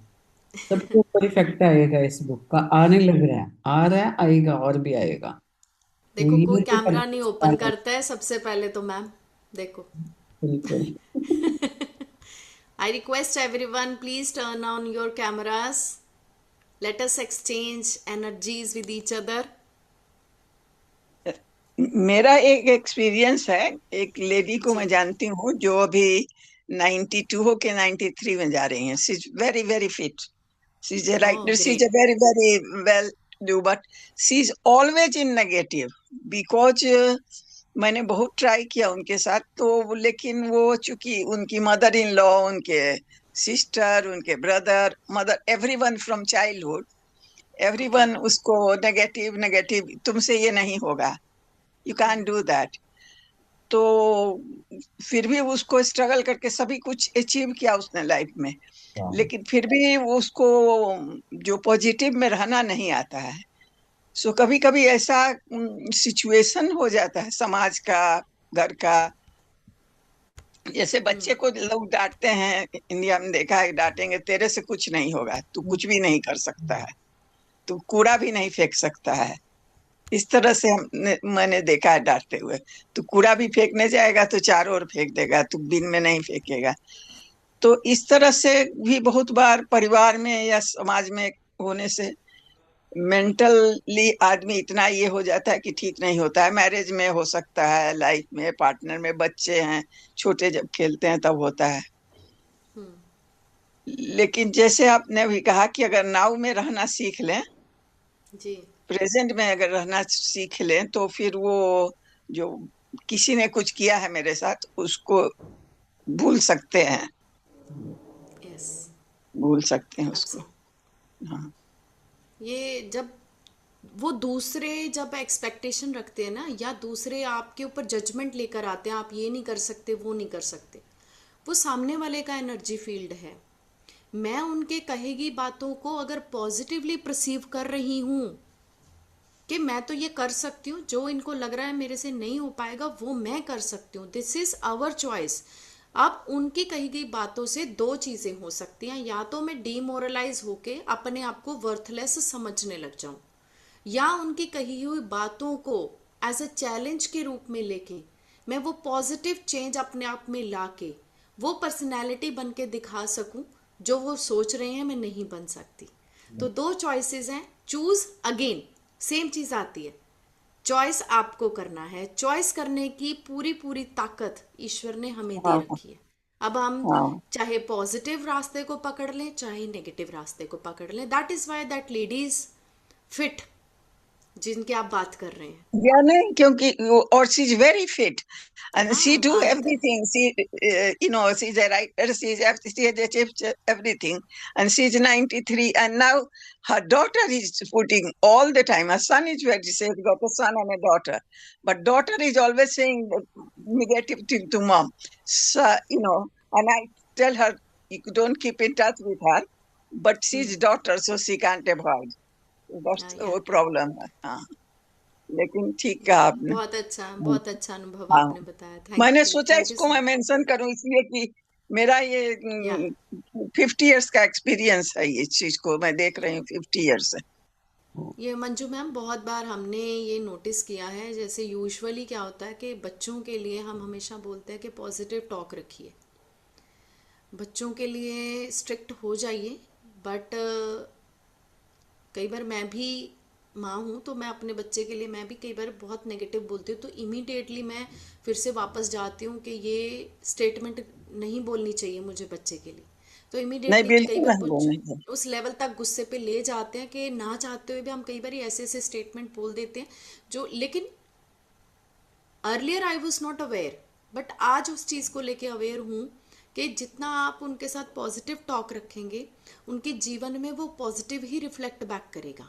सबके ऊपर इफेक्ट आएगा इस बुक का, आने लग रहा है, आ रहा है, आएगा और भी आएगा। तो देखो कोई ये तो कैमरा नहीं ओपन परफेक्ट। करता है सबसे पहले तो मैम, देखो। बिल्कुल। I request everyone, please turn on your cameras. Let us exchange energies with each other. मेरा एक एक्सपीरियंस है। एक लेडी को मैं जी। जानती हूँ जो अभी 92 हो के 93 में जा रही हैं। She is very very fit, she is Oh, writer, she is a great. Very very well do, but she is always in negative. Because मैंने बहुत ट्राई किया उनके साथ, तो लेकिन वो चूंकि उनकी मदर इन लॉ, उनके सिस्टर, उनके brother, mother, everyone from childhood, Okay. Everyone उसको नेगेटिव नेगेटिव, तुमसे ये नहीं होगा, यू कैन डू दैट। तो फिर भी उसको स्ट्रगल करके सभी कुछ अचीव किया उसने लाइफ में, लेकिन फिर भी वो उसको जो पॉजिटिव में रहना नहीं आता है। सो कभी कभी ऐसा सिचुएशन हो जाता है समाज का, घर का। जैसे बच्चे को लोग डांटते हैं, इंडिया में देखा है, डांटेंगे तेरे से कुछ नहीं होगा, तू कुछ भी नहीं कर सकता है, तू कूड़ा भी नहीं फेंक सकता है। इस तरह से मैंने देखा है डांटते हुए। तू कूड़ा भी फेंकने जाएगा तो चारों ओर फेंक देगा, तू बिन में नहीं फेंकेगा। तो इस तरह से भी बहुत बार परिवार में या समाज में होने से मेंटली आदमी इतना ये हो जाता है कि ठीक नहीं होता है। मैरिज में हो सकता है, लाइफ में, पार्टनर में, बच्चे हैं छोटे जब खेलते हैं तब होता है। लेकिन जैसे आपने अभी कहा कि अगर नाव में रहना सीख लें, जी। प्रेजेंट में अगर रहना सीख लें, तो फिर वो जो किसी ने कुछ किया है मेरे साथ उसको भूल सकते हैं, यस। भूल सकते हैं उसको। एब्सो हाँ। ये जब वो दूसरे जब एक्सपेक्टेशन रखते हैं ना, या दूसरे आपके ऊपर जजमेंट लेकर आते हैं, आप ये नहीं कर सकते वो नहीं कर सकते, वो सामने वाले का एनर्जी फील्ड है। मैं उनके कहेगी बातों को अगर पॉजिटिवली परसीव कर रही हूँ कि मैं तो ये कर सकती हूँ, जो इनको लग रहा है मेरे से नहीं हो पाएगा वो मैं कर सकती हूँ, दिस इज आवर चॉइस। अब उनकी कही गई बातों से दो चीजें हो सकती हैं, या तो मैं डीमोरलाइज होके अपने आप को वर्थलेस समझने लग जाऊं, या उनकी कही हुई बातों को एज अ चैलेंज के रूप में लेके मैं वो पॉजिटिव चेंज अपने आप में लाके वो पर्सनैलिटी बन के दिखा सकूं जो वो सोच रहे हैं मैं नहीं बन सकती। तो दो चॉइसेस हैं, चूज अगेन, सेम चीज आती है, चॉइस आपको करना है, चॉइस करने की पूरी पूरी ताकत ईश्वर ने हमें दे हाँ रखी है। अब हम हाँ। चाहे पॉजिटिव रास्ते को पकड़ लें चाहे नेगेटिव रास्ते को पकड़ लें, that is why that ladies fit जिनकी आप बात कर रहे हैं। या नहीं, क्योंकि और she is very fit and she हाँ do आदत है। everything. She she's a writer, she has achieved everything, and she's 93, and now her daughter is putting all the time. Her son is very, she's got a son and a daughter, but daughter is always saying the negative thing to mom. So and I tell her you don't keep in touch with her, but she's daughter so she can't avoid. That's या the problem है। हाँ, लेकिन ठीक कहा आपने। बहुत अच्छा अनुभव हाँ, आपने बताया, मैंने थैंक यू, सोचा थैंक यू इसको सो मैं मच। मेंशन करूं इसलिए कि मेरा ये या 50 इयर्स का एक्सपीरियंस है, ये चीज को मैं देख रही हूँ 50 इयर्स से। ये मंजू मैम बहुत बार हमने ये नोटिस किया है, जैसे यूजुअली क्या होता है कि बच्चों के लिए हम हमेशा बोलते हैं कि पॉजिटिव टॉक रखिए, बच्चों के लिए स्ट्रिक्ट हो जाइए, बट कई बार मैं भी माँ हूँ तो मैं अपने बच्चे के लिए मैं भी कई बार बहुत नेगेटिव बोलती हूँ, तो इमीडिएटली मैं फिर से वापस जाती हूँ कि ये स्टेटमेंट नहीं बोलनी चाहिए मुझे बच्चे के लिए। तो नहीं, इमीडिएटली कई बिल्कुल बार नहीं कुछ बोलनी है। उस लेवल तक गुस्से पे ले जाते हैं कि ना चाहते हुए भी हम कई बार ऐसे ऐसे स्टेटमेंट बोल देते हैं जो, लेकिन earlier I was not aware, but आज उस चीज़ को लेके अवेयर हूँ कि जितना आप उनके साथ पॉजिटिव टॉक रखेंगे उनके जीवन में वो पॉजिटिव ही रिफ्लेक्ट बैक करेगा।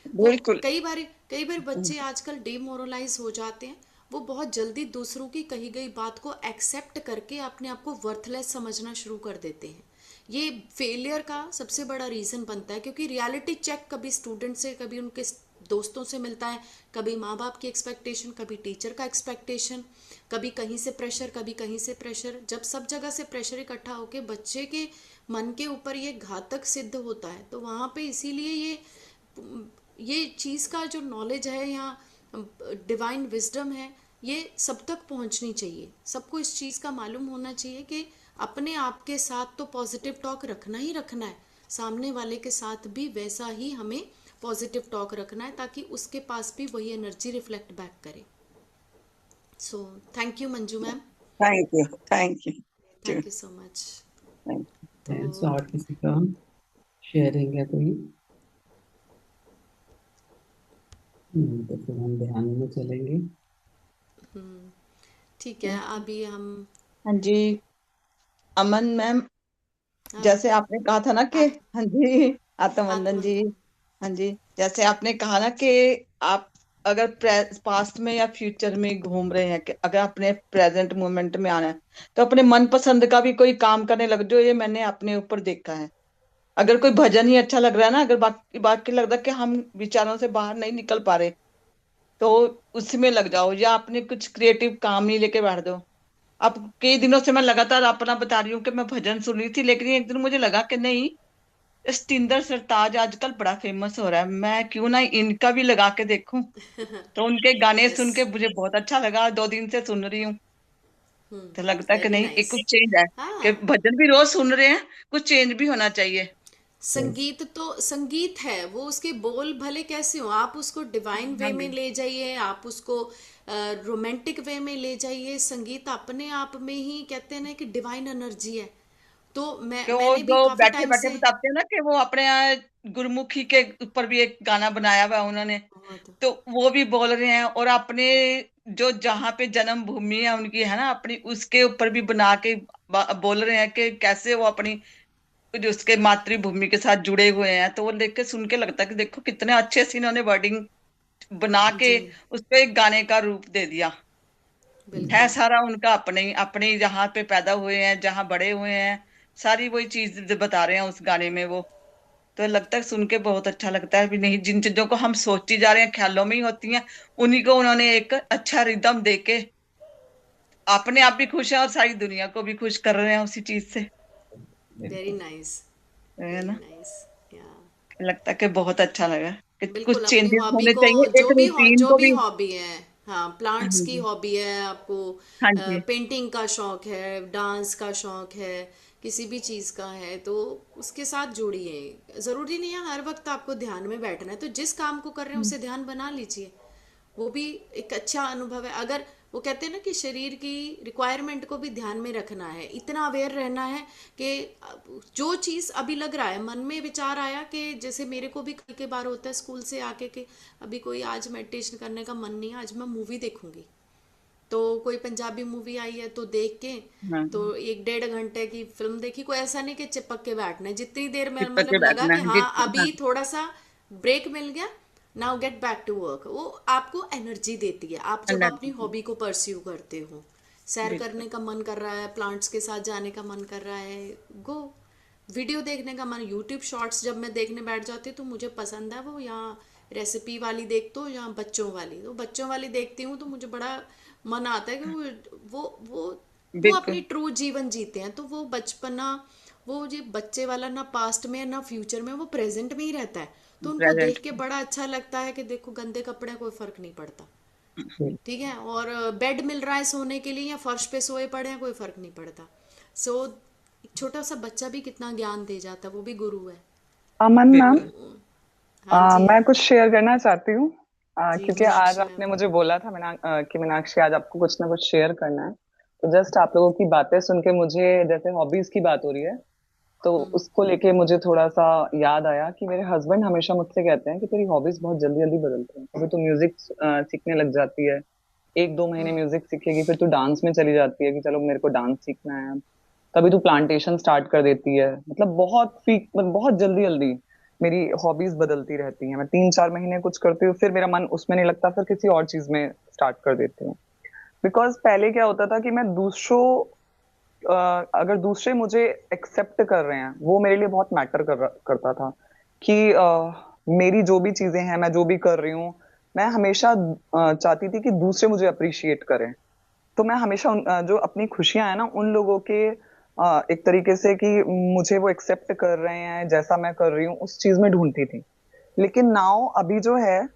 वो बिल्कुल। कई बार बच्चे आजकल डिमोरलाइज हो जाते हैं, वो बहुत जल्दी दूसरों की कही गई बात को एक्सेप्ट करके अपने आप को वर्थलेस समझना शुरू कर देते हैं। ये फेलियर का सबसे बड़ा रीज़न बनता है, क्योंकि रियलिटी चेक कभी स्टूडेंट से, कभी उनके दोस्तों से मिलता है, कभी माँ बाप की एक्सपेक्टेशन, कभी टीचर का एक्सपेक्टेशन, कभी कहीं से प्रेशर, कभी कहीं से प्रेशर। जब सब जगह से प्रेशर इकट्ठा होकर बच्चे के मन के ऊपर ये घातक सिद्ध होता है, तो वहाँ पे इसीलिए ये चीज़ का जो नॉलेज है या डिवाइन विजडम है, ये सब तक पहुंचनी चाहिए। सबको इस चीज़ का मालूम होना चाहिए कि अपने आप के साथ तो पॉजिटिव टॉक रखना ही रखना है, सामने वाले के साथ भी वैसा ही हमें पॉजिटिव टॉक रखना है, ताकि उसके पास भी वही एनर्जी रिफ्लेक्ट बैक करे। सो thank you Manju ma'am, thank you, thank you. Thank you so much. Thank तो सो और किसी का शेयरिंग है कोई? तो फिर हम ध्यान में चलेंगे। ठीक है, अभी हम हाँ जी, अमन मैम, हाँ, जैसे आपने कहा था ना कि, आत, हाँ जी, आत्मवंदन जी, आत्मन हाँ जी, जैसे आपने कहा ना कि आप अगर पास्ट में या फ्यूचर में घूम रहे हैं, कि अगर अपने प्रेजेंट मोमेंट में आना है तो अपने मनपसंद का भी कोई काम करने लग जाओ। ये मैंने अपने ऊपर देखा है। अगर कोई भजन ही अच्छा लग रहा है ना, अगर बाकी बाकी लग रहा है कि हम विचारों से बाहर नहीं निकल पा रहे, तो उसमें लग जाओ, या अपने कुछ क्रिएटिव काम नहीं लेके बैठ दो। अब कई दिनों से मैं लगातार अपना बता रही हूँ कि मैं भजन सुन रही थी, लेकिन एक दिन मुझे लगा कि नहीं, सतिंदर सरताज आजकल बड़ा फेमस हो रहा है, मैं क्यों ना इनका भी लगा के देखूं। तो उनके गाने यस, सुन के मुझे बहुत अच्छा लगा, 2 दिन से सुन रही हूँ। तो लगता है कि वेरी नहीं, एक नाइस। कुछ चेंज है, कि हाँ, भजन भी रोज सुन रहे हैं, कुछ चेंज भी होना चाहिए। यस। संगीत तो संगीत है, वो उसके बोल भले कैसे हो, आप उसको डिवाइन हाँ वे में जी, ले जाइए, आप उसको रोमांटिक वे में ले जाइए, संगीत अपने आप में ही कहते हैं ना कि डिवाइन एनर्जी है। तो कि वो मैंने भी जो काफी बैठे टाइम बैठे से बताते हैं ना कि वो अपने यहाँ गुरुमुखी के ऊपर भी एक गाना बनाया हुआ है उन्होंने, बहुत तो वो भी बोल रहे हैं, और अपने जो जहाँ पे जन्म भूमि है उनकी है ना अपनी, उसके ऊपर भी बना के बोल रहे हैं कि कैसे वो अपनी जो उसके मातृभूमि के साथ जुड़े हुए हैं। तो वो देख के सुन के लगता है कि देखो कितने अच्छे से इन्होंने वर्डिंग बना के जी, उसको एक गाने का रूप दे दिया। है बिल्कुल। सारा उनका अपने ही, अपने जहाँ पे पैदा हुए हैं, जहाँ बड़े हुए हैं, सारी वही चीज बता रहे हैं उस गाने में वो। तो लगता है सुन के बहुत अच्छा लगता है भी नहीं, जिन चीजों को हम सोचती जा रहे हैं ख्यालों में ही होती हैं, उन्हीं को उन्होंने एक अच्छा रिदम दे के अपने आप भी खुश है और सारी दुनिया को भी खुश कर रहे हैं उसी चीज से, वेरी नाइस, है वेरी ना। नाइस। या लगता है कि बहुत अच्छा लगा कि बिल्कुल, कुछ अपनी चेंजेस हॉबी होने को, चाहिए, एक रूटीन जो को भी भी। हॉबी है, हाँ, हाँ प्लांट्स की जी। हॉबी है आपको, हाँ जी। पेंटिंग का शौक है, डांस का शौक है, किसी भी चीज़ का है, तो उसके साथ जुड़िए। ज़रूरी नहीं है हर वक्त आपको ध्यान में बैठना है, तो जिस काम को कर रहे हैं उसे ध्यान बना लीजिए। वो भी एक अच्छा अनुभव है। अगर वो कहते हैं ना कि शरीर की रिक्वायरमेंट को भी ध्यान में रखना है, इतना अवेयर रहना है कि जो चीज़ अभी लग रहा है, मन में विचार आया कि जैसे मेरे को भी कई के बार होता है स्कूल से आके कि अभी कोई आज मेडिटेशन करने का मन नहीं है, आज मैं मूवी देखूंगी। तो कोई पंजाबी मूवी आई है तो देख के, हाँ, तो 1 डेढ़ घंटे की फिल्म देखी। कोई ऐसा नहीं कि चिपक के बैठना है, जितनी देर में चिपक के मतलब लगा बैठना कि है हाँ हाँ। अभी थोड़ा सा ब्रेक मिल गया, now get back to work, वो आपको एनर्जी देती है। आप जब अपनी एनर्जी। हॉबी को परस्यू करते हो, सैर बिल्कुल। करने का मन कर रहा है, प्लांट्स के साथ जाने का मन कर रहा है, गो। वीडियो देखने का मन, यूट्यूब शॉर्ट्स जब मैं देखने बैठ जाती हूँ तो मुझे पसंद है वो, यहाँ रेसिपी वाली देखते हो या बच्चों वाली, तो बच्चों वाली देखती हूँ तो मुझे बड़ा मन आता है कि वो अपनी बिल्कुल। ट्रू जीवन जीते हैं, तो वो बचपना, वो जो बच्चे वाला ना पास्ट में ना फ्यूचर में, वो प्रेजेंट में ही रहता है। तो उनको प्रेजेंट। देख के बड़ा अच्छा लगता है कि देखो गंदे कपड़े कोई फर्क नहीं पड़ता, ठीक है, और बेड मिल रहा है सोने के लिए या फर्श पे सोए पड़े हैं, कोई फर्क नहीं पड़ता। सो एक छोटा सा बच्चा भी कितना ज्ञान दे जाता है, वो भी गुरु है। अमन मैम, बिल्कुल। हाँ जी, मैं कुछ शेयर करना चाहती हूँ। जी क्योंकि आज मीनाक्षी मैम। आपने मुझे बोला था कि मीनाक्षी आज आपको कुछ ना कुछ शेयर करना है। तो जस्ट आप लोगों की बातें सुन के मुझे, जैसे हॉबीज की बात हो रही है, तो उसको लेके मुझे थोड़ा सा याद आया कि मेरे हस्बैंड हमेशा मुझसे कहते हैं कि तेरी हॉबीज बहुत जल्दी जल्दी बदलती हैं। अभी तू म्यूजिक सीखने लग जाती है, 1-2 महीने म्यूजिक सीखेगी, फिर तू डांस में चली जाती है कि चलो मेरे को डांस सीखना है। कभी तू प्लांटेशन स्टार्ट कर देती है। मतलब बहुत जल्दी जल्दी मेरी हॉबीज बदलती रहती हैं। मैं 3-4 महीने कुछ करती हूँ, फिर मेरा मन उसमें नहीं लगता, फिर किसी और चीज में स्टार्ट कर देती हूँ। बिकॉज पहले क्या होता था कि मैं अगर दूसरे मुझे एक्सेप्ट कर रहे हैं, वो मेरे लिए बहुत मैटर करता था। कि मेरी जो भी चीजें हैं, मैं जो भी कर रही हूँ, मैं हमेशा चाहती थी कि दूसरे मुझे अप्रिशिएट करें। तो मैं हमेशा जो अपनी खुशियां है ना, उन लोगों के एक तरीके से कि मुझे वो एक्सेप्ट कर रहे हैं जैसा मैं कर रही हूँ, उस चीज में ढूंढती थी। लेकिन नाउ अभी जो है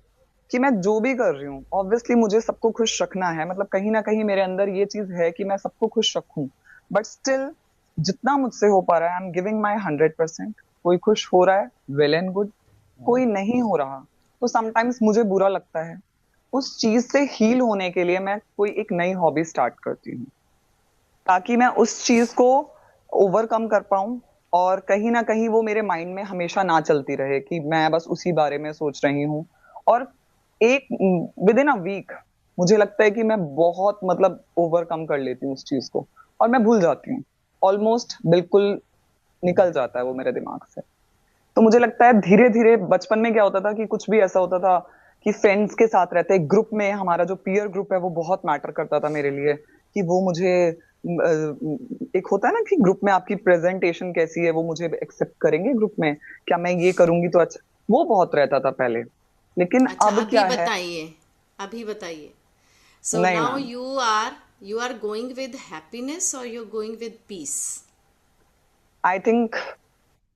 कि मैं जो भी कर रही हूँ, ऑब्वियसली मुझे सबको खुश रखना है। मतलब कहीं ना कहीं मेरे अंदर ये चीज है कि मैं सबको खुश रखूं। बट स्टिल जितना मुझसे हो पा रहा है, आई एम गिविंग माई 100%। कोई खुश हो रहा है, वेल एंड गुड। कोई नहीं हो रहा, तो समटाइम्स मुझे बुरा लगता है। उस चीज से हील होने के लिए मैं कोई एक नई हॉबी स्टार्ट करती हूँ, ताकि मैं उस चीज को ओवरकम कर पाऊं। और कहीं ना कहीं वो मेरे माइंड में हमेशा ना चलती रहे कि मैं बस उसी बारे में सोच रही हूँ। और एक विद इन अ वीक मुझे लगता है कि मैं बहुत मतलब ओवरकम कर लेती हूँ उस चीज को, और मैं भूल जाती हूँ। ऑलमोस्ट बिल्कुल निकल जाता है वो मेरे दिमाग से। तो मुझे लगता है धीरे धीरे, बचपन में क्या होता था कि कुछ भी ऐसा होता था कि फ्रेंड्स के साथ रहते, ग्रुप में हमारा जो पीयर ग्रुप है वो बहुत मैटर करता था मेरे लिए। कि वो मुझे एक होता है ना कि ग्रुप में आपकी प्रेजेंटेशन कैसी है, वो मुझे एक्सेप्ट करेंगे ग्रुप में, क्या मैं ये करूंगी तो अच्छा। वो बहुत रहता था पहले। लेकिन अच्छा, अब अभी क्या है। बताइए, अभी बताइए। सो नहीं now ma'am, you are going with happiness और you are going with peace? I think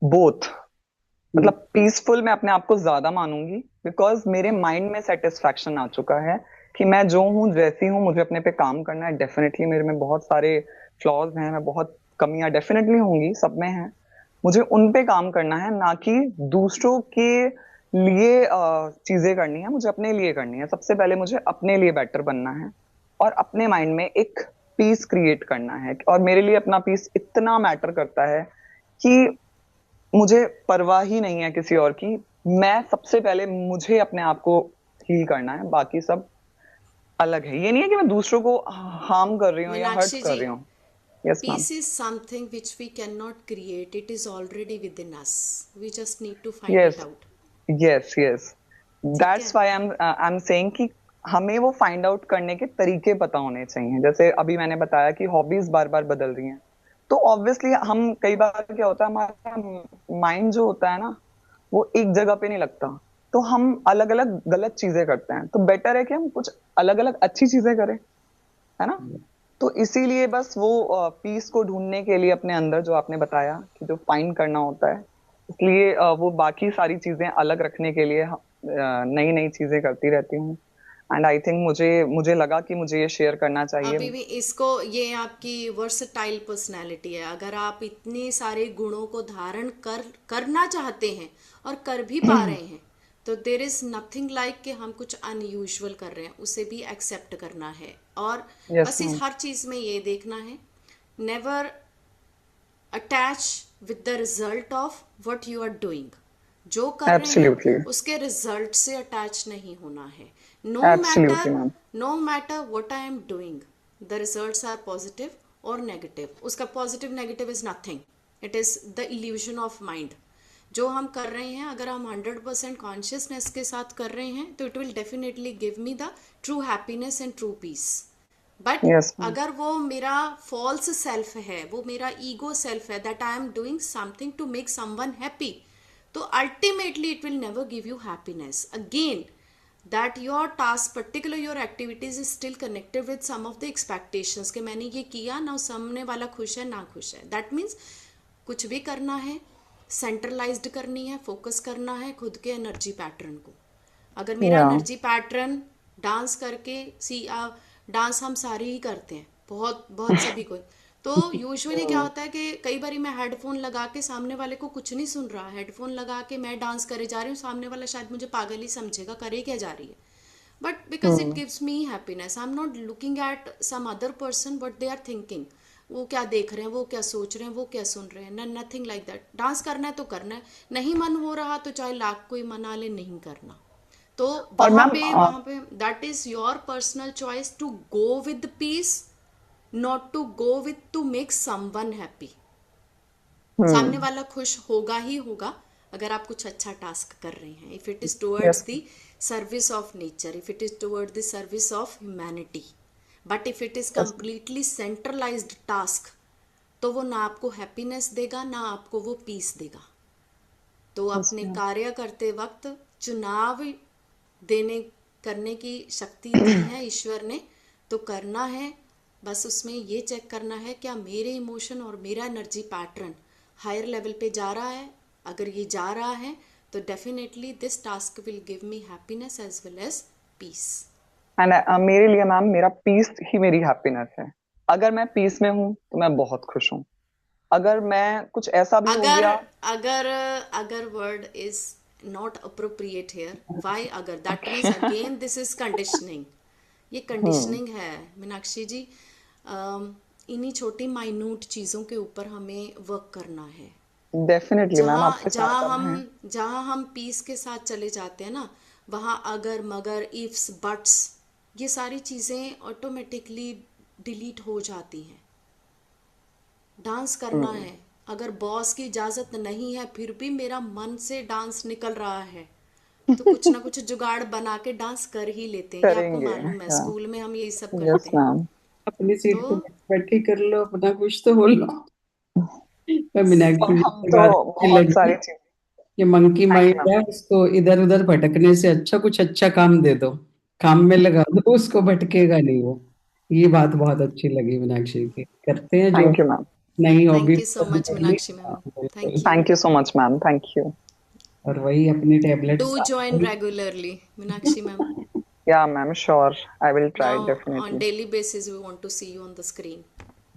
both. मतलब पीसफुल मैं अपने आप को ज्यादा मानूंगी, बिकॉज मेरे माइंड में सेटिस्फैक्शन आ चुका है कि मैं जो हूँ जैसी हूँ, मुझे अपने पे काम करना है। डेफिनेटली मेरे में बहुत सारे फ्लॉज हैं, मैं बहुत कमियां डेफिनेटली होंगी, सब में हैं। मुझे उन पे काम करना है, ना कि दूसरों के लिए चीजें करनी है। मुझे अपने लिए करनी है। सबसे पहले मुझे अपने लिए बेटर बनना है, और अपने माइंड में एक पीस क्रिएट करना है। और मेरे लिए अपना पीस इतना मैटर करता है कि मुझे परवाह ही नहीं है किसी और की। मैं सबसे पहले, मुझे अपने आप को हील करना है, बाकी सब अलग है। ये नहीं है कि मैं दूसरों को हार्म कर रही हूँ या हर्ट मीनाक्षी कर जी, रही हूँ। Yes ma'am. peace is something which we cannot create, it is already within us, we just need to find it yes, out। Yes, yes. ठीक है। That's why I am saying कि हमें वो फाइंड आउट करने के तरीके पता होने चाहिए। जैसे अभी मैंने बताया कि हॉबीज बार बार बदल रही हैं, तो ऑब्वियसली हम कई बार क्या होता है, हमारा माइंड जो होता है ना, वो एक जगह पे नहीं लगता, तो हम अलग अलग गलत चीजें करते हैं। तो बेटर है कि हम कुछ अलग अलग अच्छी चीजें करें, है ना। तो इसीलिए बस वो पीस को ढूंढने के लिए अपने अंदर, जो आपने बताया कि जो फाइंड करना होता है, इसलिए वो बाकी सारी चीजें अलग रखने के लिए नई नई चीजें करती रहती हूँ। एंड आई थिंक मुझे मुझे लगा कि मुझे ये शेयर करना चाहिए। अभी भी इसको, ये आपकी वर्सटाइल पर्सनैलिटी है। अगर आप इतने सारे गुणों को धारण करना चाहते हैं और कर भी पा रहे हैं, तो देर इज नथिंग लाइक कि हम कुछ अनयूजुअल कर रहे हैं, उसे भी एक्सेप्ट करना है। और यस बस इस मैम। हर चीज में ये देखना है, never attach with the result of what you are doing. जो कर रहे हैं एब्सोल्युटली। उसके रिजल्ट से अटैच नहीं होना है। Absolutely ma'am. No matter what I am doing, the results are positive और नेगेटिव। उसका positive negative is nothing, it is the illusion of mind. जो हम कर रहे हैं, अगर हम 100% कॉन्शियसनेस के साथ कर रहे हैं, तो it will definitely give me the true happiness and true peace. But yes ma'am. अगर वो मेरा फॉल्स सेल्फ है, वो मेरा ईगो सेल्फ है, that I am doing something to make someone happy, तो ultimately it will never give you happiness again. That your task, particular your activities is still connected with some of the expectations कि मैंने ये किया ना, सामने वाला खुश है ना खुश है। दैट मीन्स कुछ भी करना है, सेंट्रलाइज्ड करनी है, फोकस करना है खुद के एनर्जी पैटर्न को। अगर मेरा या एनर्जी पैटर्न डांस करके, डांस हम सारे ही करते हैं, बहुत बहुत सभी को। तो यूजुअली क्या होता है कि कई बार मैं हेडफोन लगा के, सामने वाले को कुछ नहीं सुन रहा, हेडफोन लगा के मैं डांस करे जा रही हूँ, सामने वाला शायद मुझे पागल ही समझेगा, करे क्या जा रही है। But because it gives me happiness, I am not looking at some other person what they are thinking, वो क्या देख रहे हैं, वो क्या सोच रहे हैं, वो क्या सुन रहे हैं। Nothing like that. डांस करना है तो करना है, नहीं मन हो रहा तो चाहे लाख कोई मना ले, नहीं करना। तो और वहां मैम पे वहां पे that is your personal choice to go with peace, not to go with to make someone happy. सामने हम्म। वाला खुश होगा ही होगा अगर आप कुछ अच्छा टास्क कर रहे हैं, if it is yes. Towards the service of nature, if it is toward the service of humanity. But if it is yes. Completely centralised task, तो वो ना आपको हैप्पीनेस देगा, ना आपको वो पीस देगा। तो यस अपने मैम। कार्य करते वक्त चुनाव देने करने की शक्ति दी है ईश्वर ने, तो करना है। बस उसमें ये चेक करना है क्या मेरे इमोशन और मेरा एनर्जी पैटर्न हायर लेवल पे जा रहा है। अगर ये जा रहा है तो definitely this task will give me happiness as well as peace. And मेरे लिए मैम, मेरा पीस ही मेरी हैप्पीनेस है। अगर मैं पीस में हूँ तो मैं बहुत खुश हूँ। अगर मैं कुछ ऐसा भी हो अगर गया। अगर अगर word is not appropriate here, why अगर, that means okay. Again this is conditioning. ये हम्म। कंडीशनिंग है मीनाक्षी जी। इन्हीं छोटी माइन्यूट चीज़ों के ऊपर हमें वर्क करना है। डेफिनेटली मैम, जहाँ आपके साथ अब है। जहाँ हम पीस के साथ चले जाते हैं ना, वहाँ अगर मगर इफ्स बट्स ये सारी चीज़ें ऑटोमेटिकली डिलीट हो जाती हैं। डांस करना हम्म। है, अगर बॉस की इजाज़त नहीं है फिर भी मेरा मन से डांस निकल रहा है, तो कुछ ना कुछ जुगाड़ बना के डांस कर ही लेते हैं। ये आपको करेंगे। मालूम है, स्कूल में हम यही सब यस करते हैं। मैम। अपनी सीट तो पे बैठ के कर लो, अपना कुछ तो बोल लो। मैं और मीनाक्षी जी हम की तो बात अच्छी बहुत लगी। सारी चीज। ये monkey thank you mind ma'am. है, उसको इधर उधर भटकने से अच्छा कुछ अच्छा काम दे दो, काम में लगा दो, उसको भटकेगा नहीं वो। ये बात बहुत अच्छी लगी मीनाक्षी की। करते हैं जो थैंक यू मैम। नई hobby thank you so much करनी। मीनाक्षी हाँ, मैम, बिल्कुल। Thank you. Thank you so much ma'am. Thank you. और वही अपनी do tablets. Join regularly Meenakshi ma'am. Yeah ma'am, sure. I will try now on definitely. Daily basis we want to see you on the screen.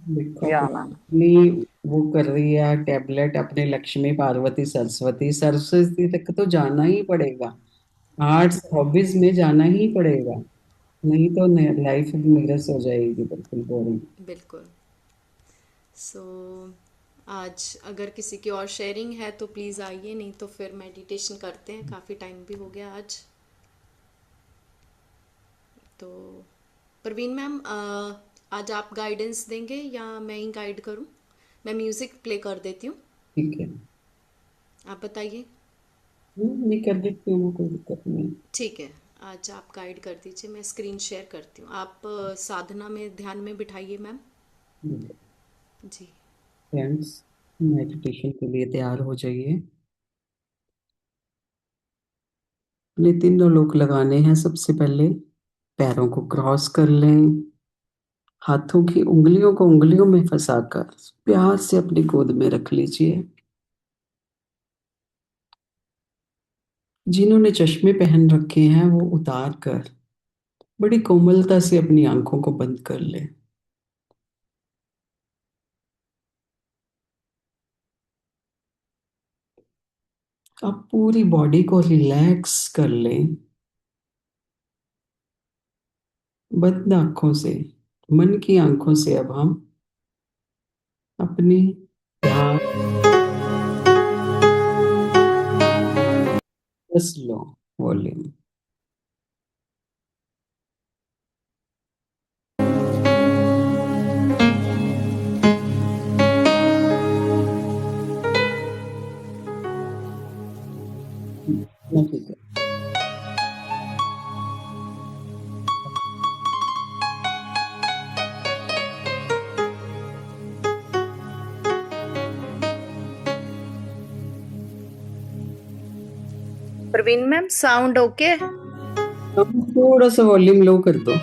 देखो yeah ma'am. अपनी वो कर रही है tablet, अपनी लक्ष्मी पार्वती सरस्वती, सरस्वती तक तो जाना ही पड़ेगा। आर्ट्स हॉबीज में जाना ही पड़ेगा, नहीं तो लाइफ नीरस हो जाएगी, बिल्कुल बोरिंग। बिल्कुल। सो आज अगर किसी की और शेयरिंग है तो प्लीज़ आइए, नहीं तो फिर मेडिटेशन करते हैं, काफ़ी टाइम भी हो गया आज। तो प्रवीण मैम, आज आप गाइडेंस देंगे या मैं ही गाइड करूं? मैं म्यूज़िक प्ले कर देती हूँ, ठीक है। आप बताइए। नहीं कर देती हूँ, कोई दिक्कत नहीं। ठीक है, आज आप गाइड कर दीजिए, मैं स्क्रीन शेयर करती हूँ। आप साधना में ध्यान में बिठाइए मैम। जी। फ्रेंड्स, मेडिटेशन के लिए तैयार हो जाइए। अपने तीनों लोग लगाने हैं। सबसे पहले पैरों को क्रॉस कर लें, हाथों की उंगलियों को उंगलियों में फंसाकर प्यार से अपनी गोद में रख लीजिए। जिन्होंने चश्मे पहन रखे हैं वो उतार कर बड़ी कोमलता से अपनी आंखों को बंद कर लें। आप पूरी बॉडी को रिलैक्स कर लें। बंद आंखों से, मन की आंखों से अब हम अपनी ध्यान बस लो वॉल्यूम। ठीक है। Praveen ma'am, sound okay? हम थोड़ा सा वॉल्यूम लो कर दो।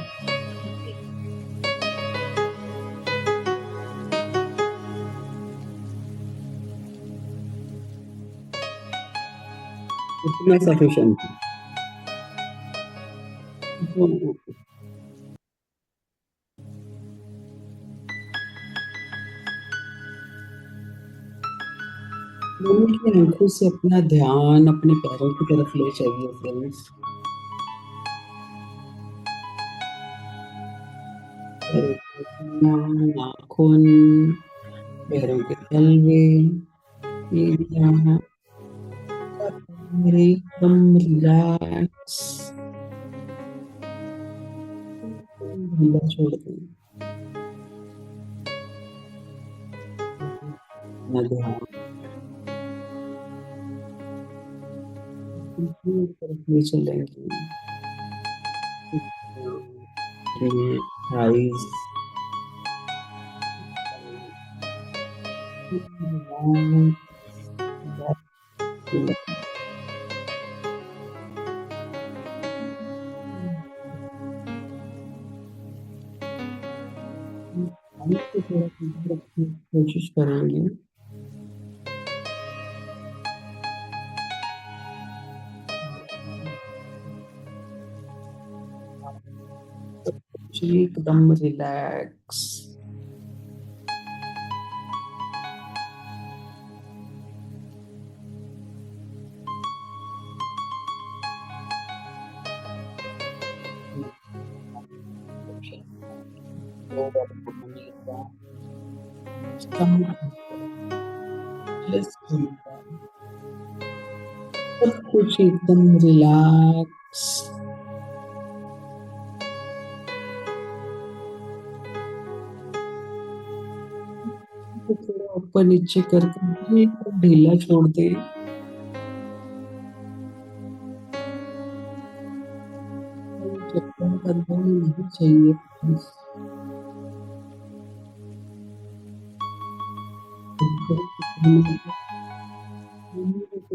इतना सफिशिएंट है। दोनों की आंखों से अपना ध्यान अपने पैरों की तरफ ले जाइए फ्रेंड्स। नाखून, पैरों के तलवे, एरिया एकदम रिलैक्स, ढीला छोड़ दें। अपना ध्यान अपनी तरफ ले चलेंगे। आईज, कोशिश करेंगे। एकदम रिलैक्स। सब कुछ एकदम रिलैक्स। थोड़ा ऊपर नीचे करके एकदम ढीला छोड़ दे। चक्कर करना नहीं चाहिए।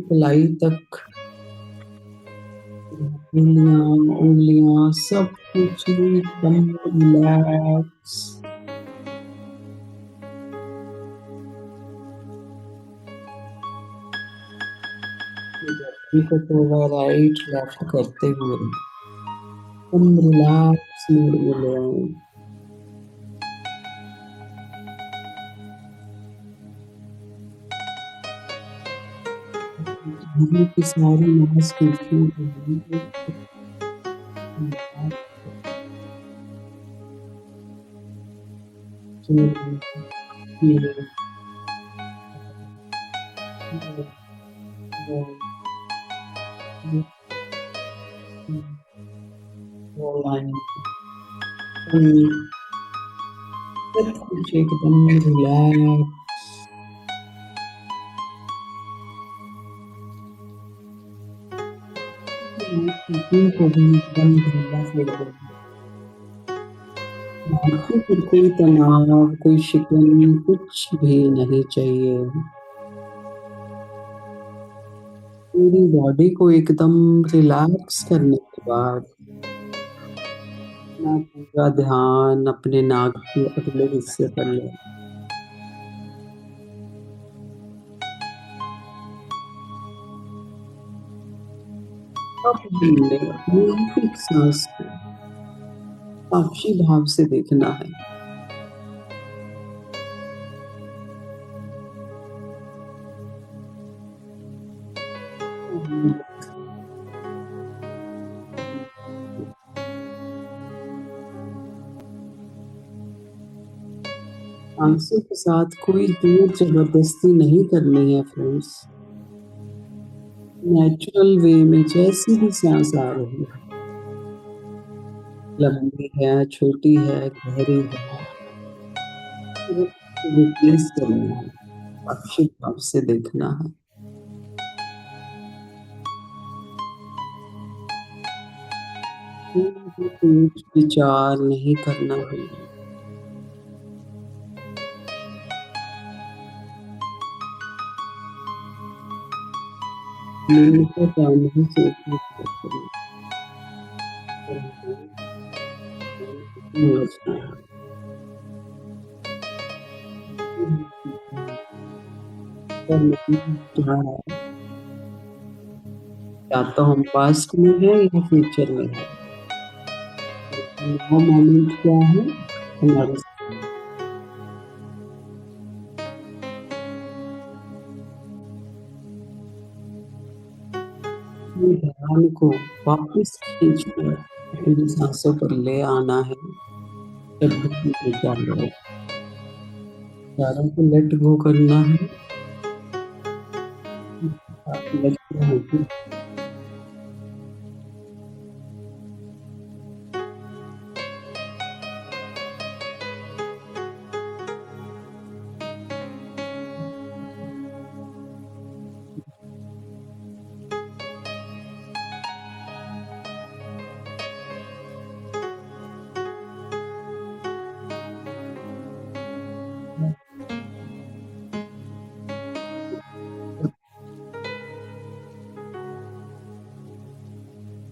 कलाई तक, उंगलियां सब कुछ एकदम रिलैक्स। को थोड़ा राइट लेफ्ट करते हुए तुम रिलैक्स मूड में ले आए। धीरे की सारी मांसपेशियों को सब कुछ एकदम रिलैक्स। को भी एकदम ढीला छोड़ देंगे। आंखों पर कोई तनाव, कोई शिकन, कुछ भी नहीं चाहिए। पूरी बॉडी को एकदम रिलैक्स करने के बाद अपना पूरा ध्यान अपने नाक के अगले हिस्से पर ले। अब हमने अपनी एक एक सांस को साक्षी भाव से देखना है। सांसों के साथ कोई जोर जबरदस्ती नहीं करनी है फ्रेंड्स। नेचुरल वे में जैसी भी सांस आ रही है, लंबी है, छोटी है, गहरी है, रिप्लेस करना है, साक्षी भाव से देखना है। कुछ विचार नहीं करना है। मन को काम ही सोचने की करना है। या तो हम पास्ट में है या फ्यूचर में है। वो मोमेंट क्या है हमारे ध्यान को वापस खींचकर अपनी सांसों पर ले आना है। जब भी विचारों को लेट गो करना है। लेट गो होगी।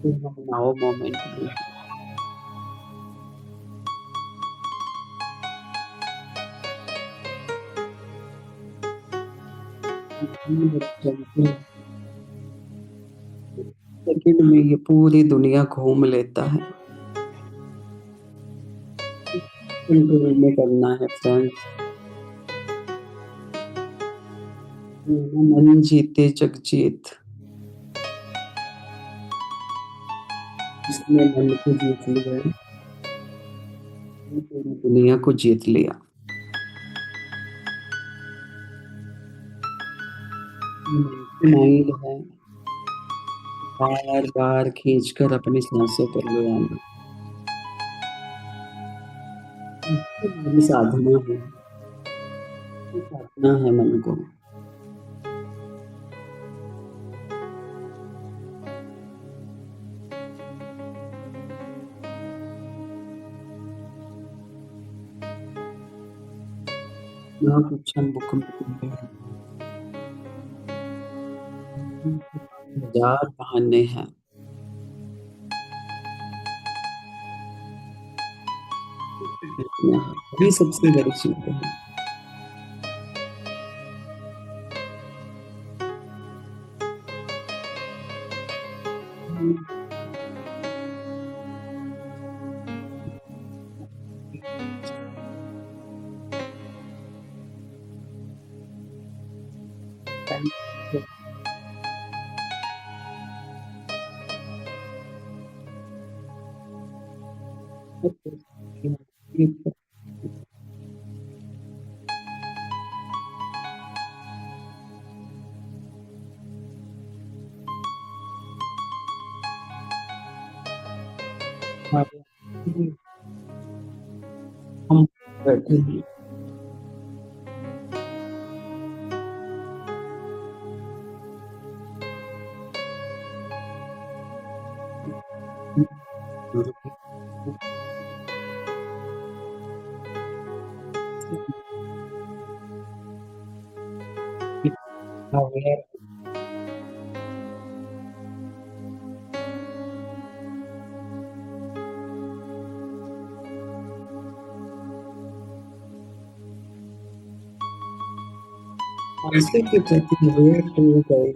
तो हम नाउ मोमेंट में सेकंड में ये पूरी दुनिया घूम लेता है। कंट्रोल में करना है फ्रेंड्स। मन जीते जग जीत। इसने मन को जीत लिया, पूरी दुनिया को जीत लिया। माइंड है बार बार खींचकर अपनी सांसों पर ले आना। हमारी साधना है, साधना है मन को। ना कुछ हम बुक में हजार बहाने हैं। वही सबसे बड़ी चीज है। हम बैठे हैं। अवेयर पैसे के प्रति अवेयर हो गए,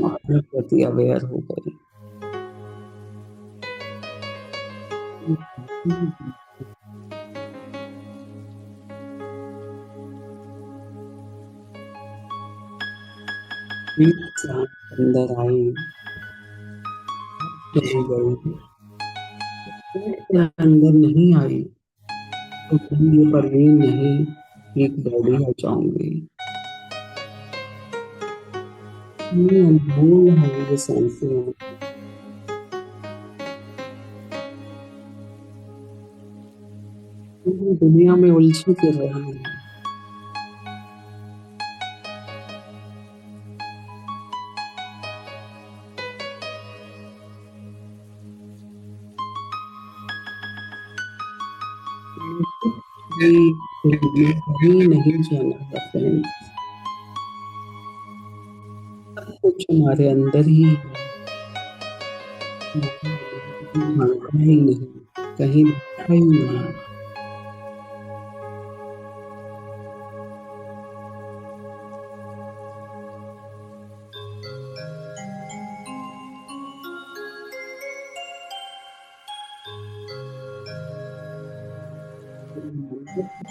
अपने प्रति अवेयर हो गए। एक सांस अंदर आई, चली गई, फिर अंदर नहीं आई तो तुम ये परवीन नहीं, एक बॉडी हो जाऊंगी। ये अनमोल है ये सांसें, पूरी दुनिया में उलझी फिर रही है। कहीं नहीं जाना है फ्रेंड्स, सब कुछ हमारे अंदर ही है, भागना ही नहीं, कहीं दिखा ही नहीं।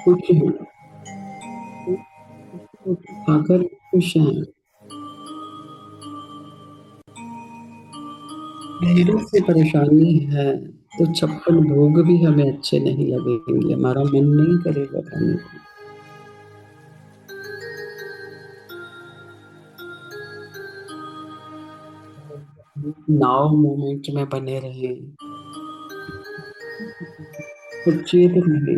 कुछ है, अगर खुश हैं, अंदर से परेशानी है तो 56 भोग भी हमें अच्छे नहीं लगेंगे, हमारा मन नहीं करेगा खाने को। नाव मोमेंट में बने रहे, सचेत रहे,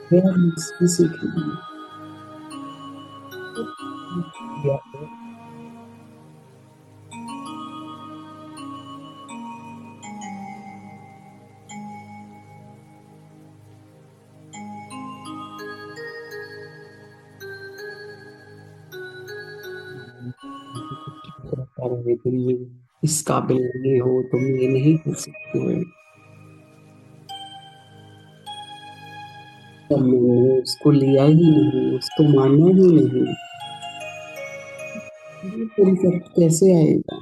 फिर हम इसकी सीखेंगे। तुम इस काबिल नहीं हो, तुम ये नहीं कर सकते हो, तब मैंने उसको लिया ही नहीं, उसको माना ही नहीं, ये कॉन्सेप्ट कैसे आएगा?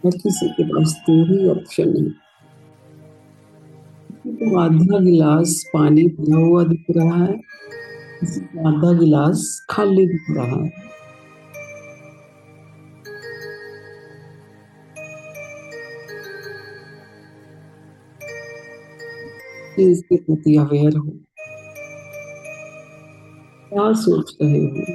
हर किसी के पास दो ही ऑप्शन है, किसी को आधा गिलास पानी भरा हुआ दिख रहा है, किसी को आधा गिलास खाली दिख रहा है। चीज के प्रति अवेयर हो, क्या सोच रहे हो,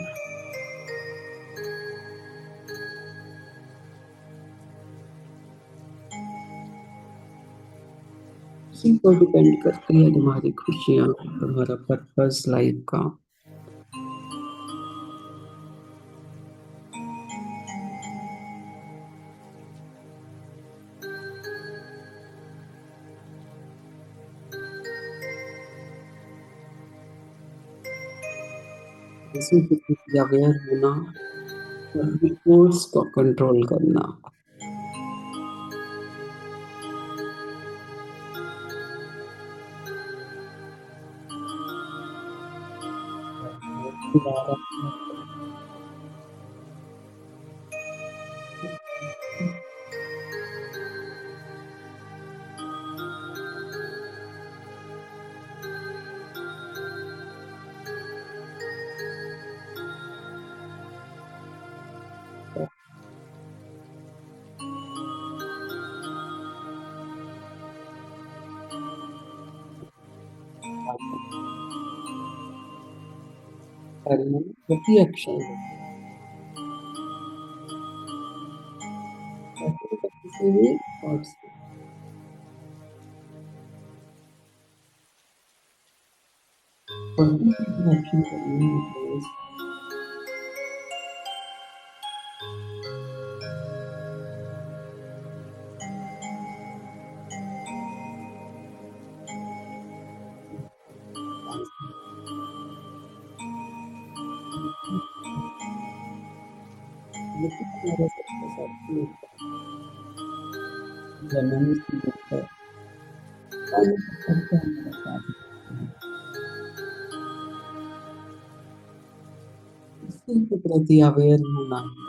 उसी पर डिपेंड करती है तुम्हारी खुशियाँ, तुम्हारा पर्पस लाइफ का। किसी के प्रति अवेयर होना, अपनी फोर्स को कंट्रोल करना, कर्म प्रति अक्षर किसी भी थॉट्स एक्शन करनी है प्लीज। लेकिन हमारे सबके साथ जन्म से लेकर कर्म करके हमारे साथ हैं। इसी के प्रति अवेयर होना है।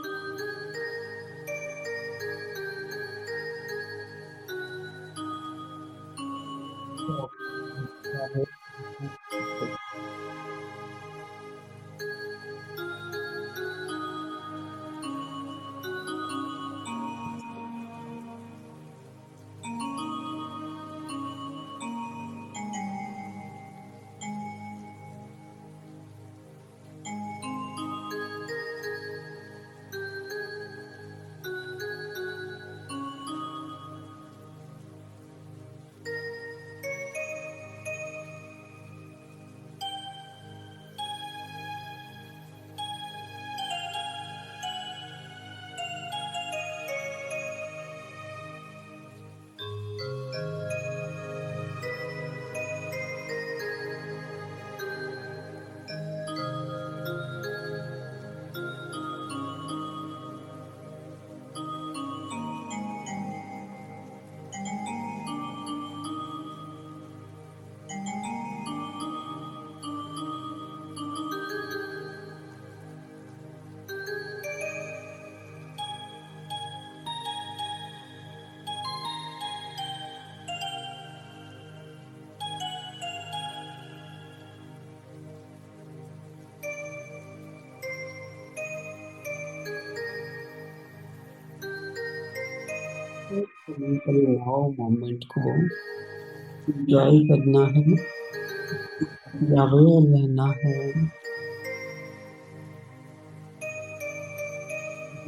नाउ मोमेंट को एंजॉय करना है, अवेयर रहना है।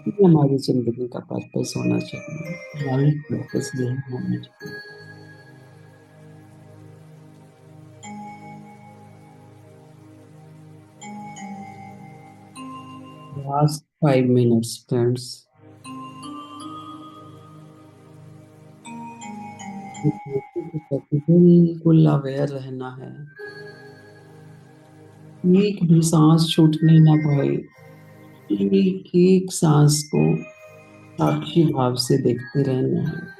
ये हमारी जिंदगी का पर्पस होना चाहिए, लाइफ पर्पस यही होना चाहिए। लास्ट 5 minutes फ्रेंड्स, बिल्कुल अवेयर रहना है, एक भी सांस छूटने ना पाए, एक एक सांस को साक्षी भाव से देखते रहना है।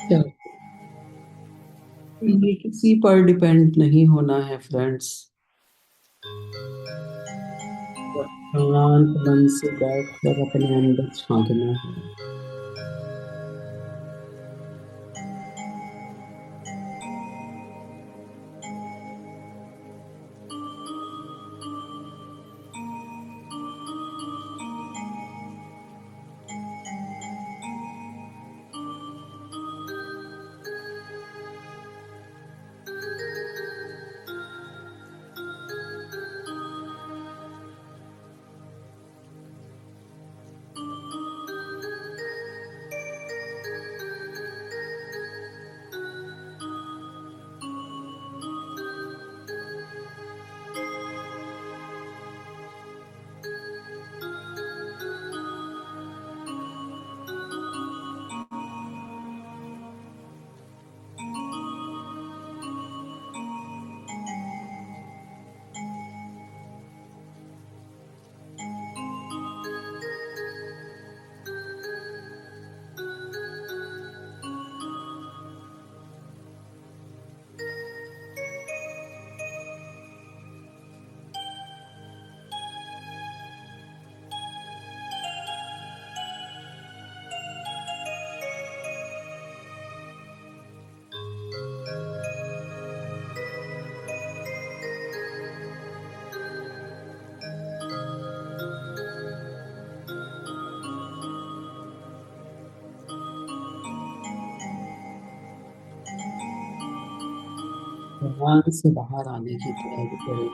चलो, ये किसी पर डिपेंड नहीं होना है फ्रेंड्स, शांत मन से बैठकर अपने अंदर झांकना है। ध्यान से बाहर आने की तैयारी करें।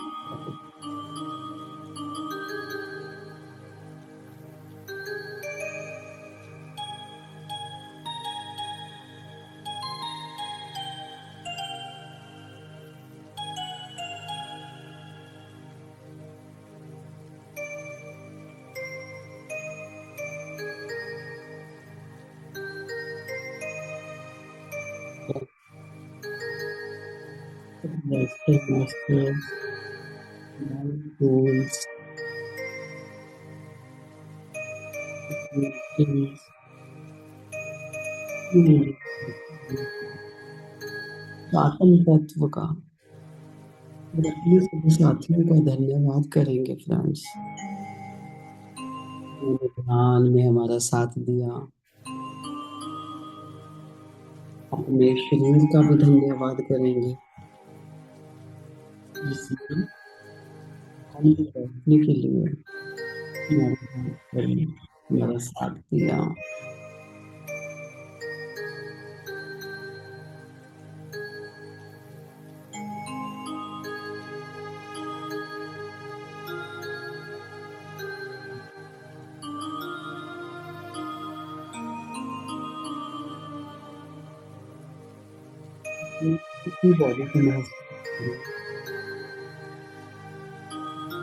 Master, masters, goals, meetings, आत्म तत्व का और अपने सभी साथियों का धन्यवाद करेंगे फ्रेंड्स, उन्होंने ध्यान में हमारा साथ दिया। अपने शरीर का भी धन्यवाद करेंगे जिसने हमें बैठने के लिए हमारा साथ दिया। अपनी बॉडी को महसूस करें,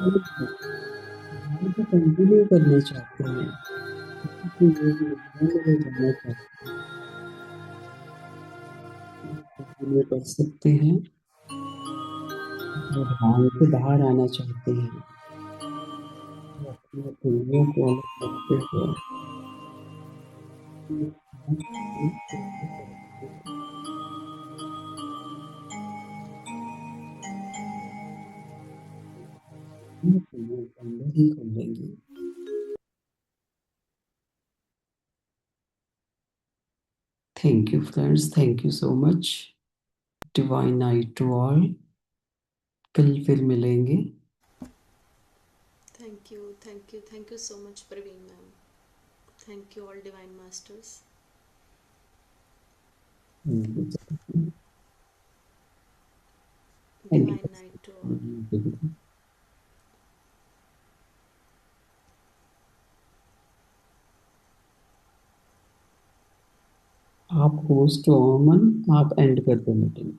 ध्यान को कंटिन्यू करना चाहते हैं, किसी योग मुद्रा में जाना चाहते हैं, कंटिन्यू कर सकते हैं। जो ध्यान से बाहर आना चाहते हैं, तो अपने उंगलियों को अलग करते हुए अंदर ही खोलेंगे। Thank you friends, thank you so much. Divine night to all. कल फिर मिलेंगे। Thank you so much Praveen ma'am. Thank you all divine masters. Divine night to all. आप होस्ट हो अमन, आप एंड कर दो मीटिंग।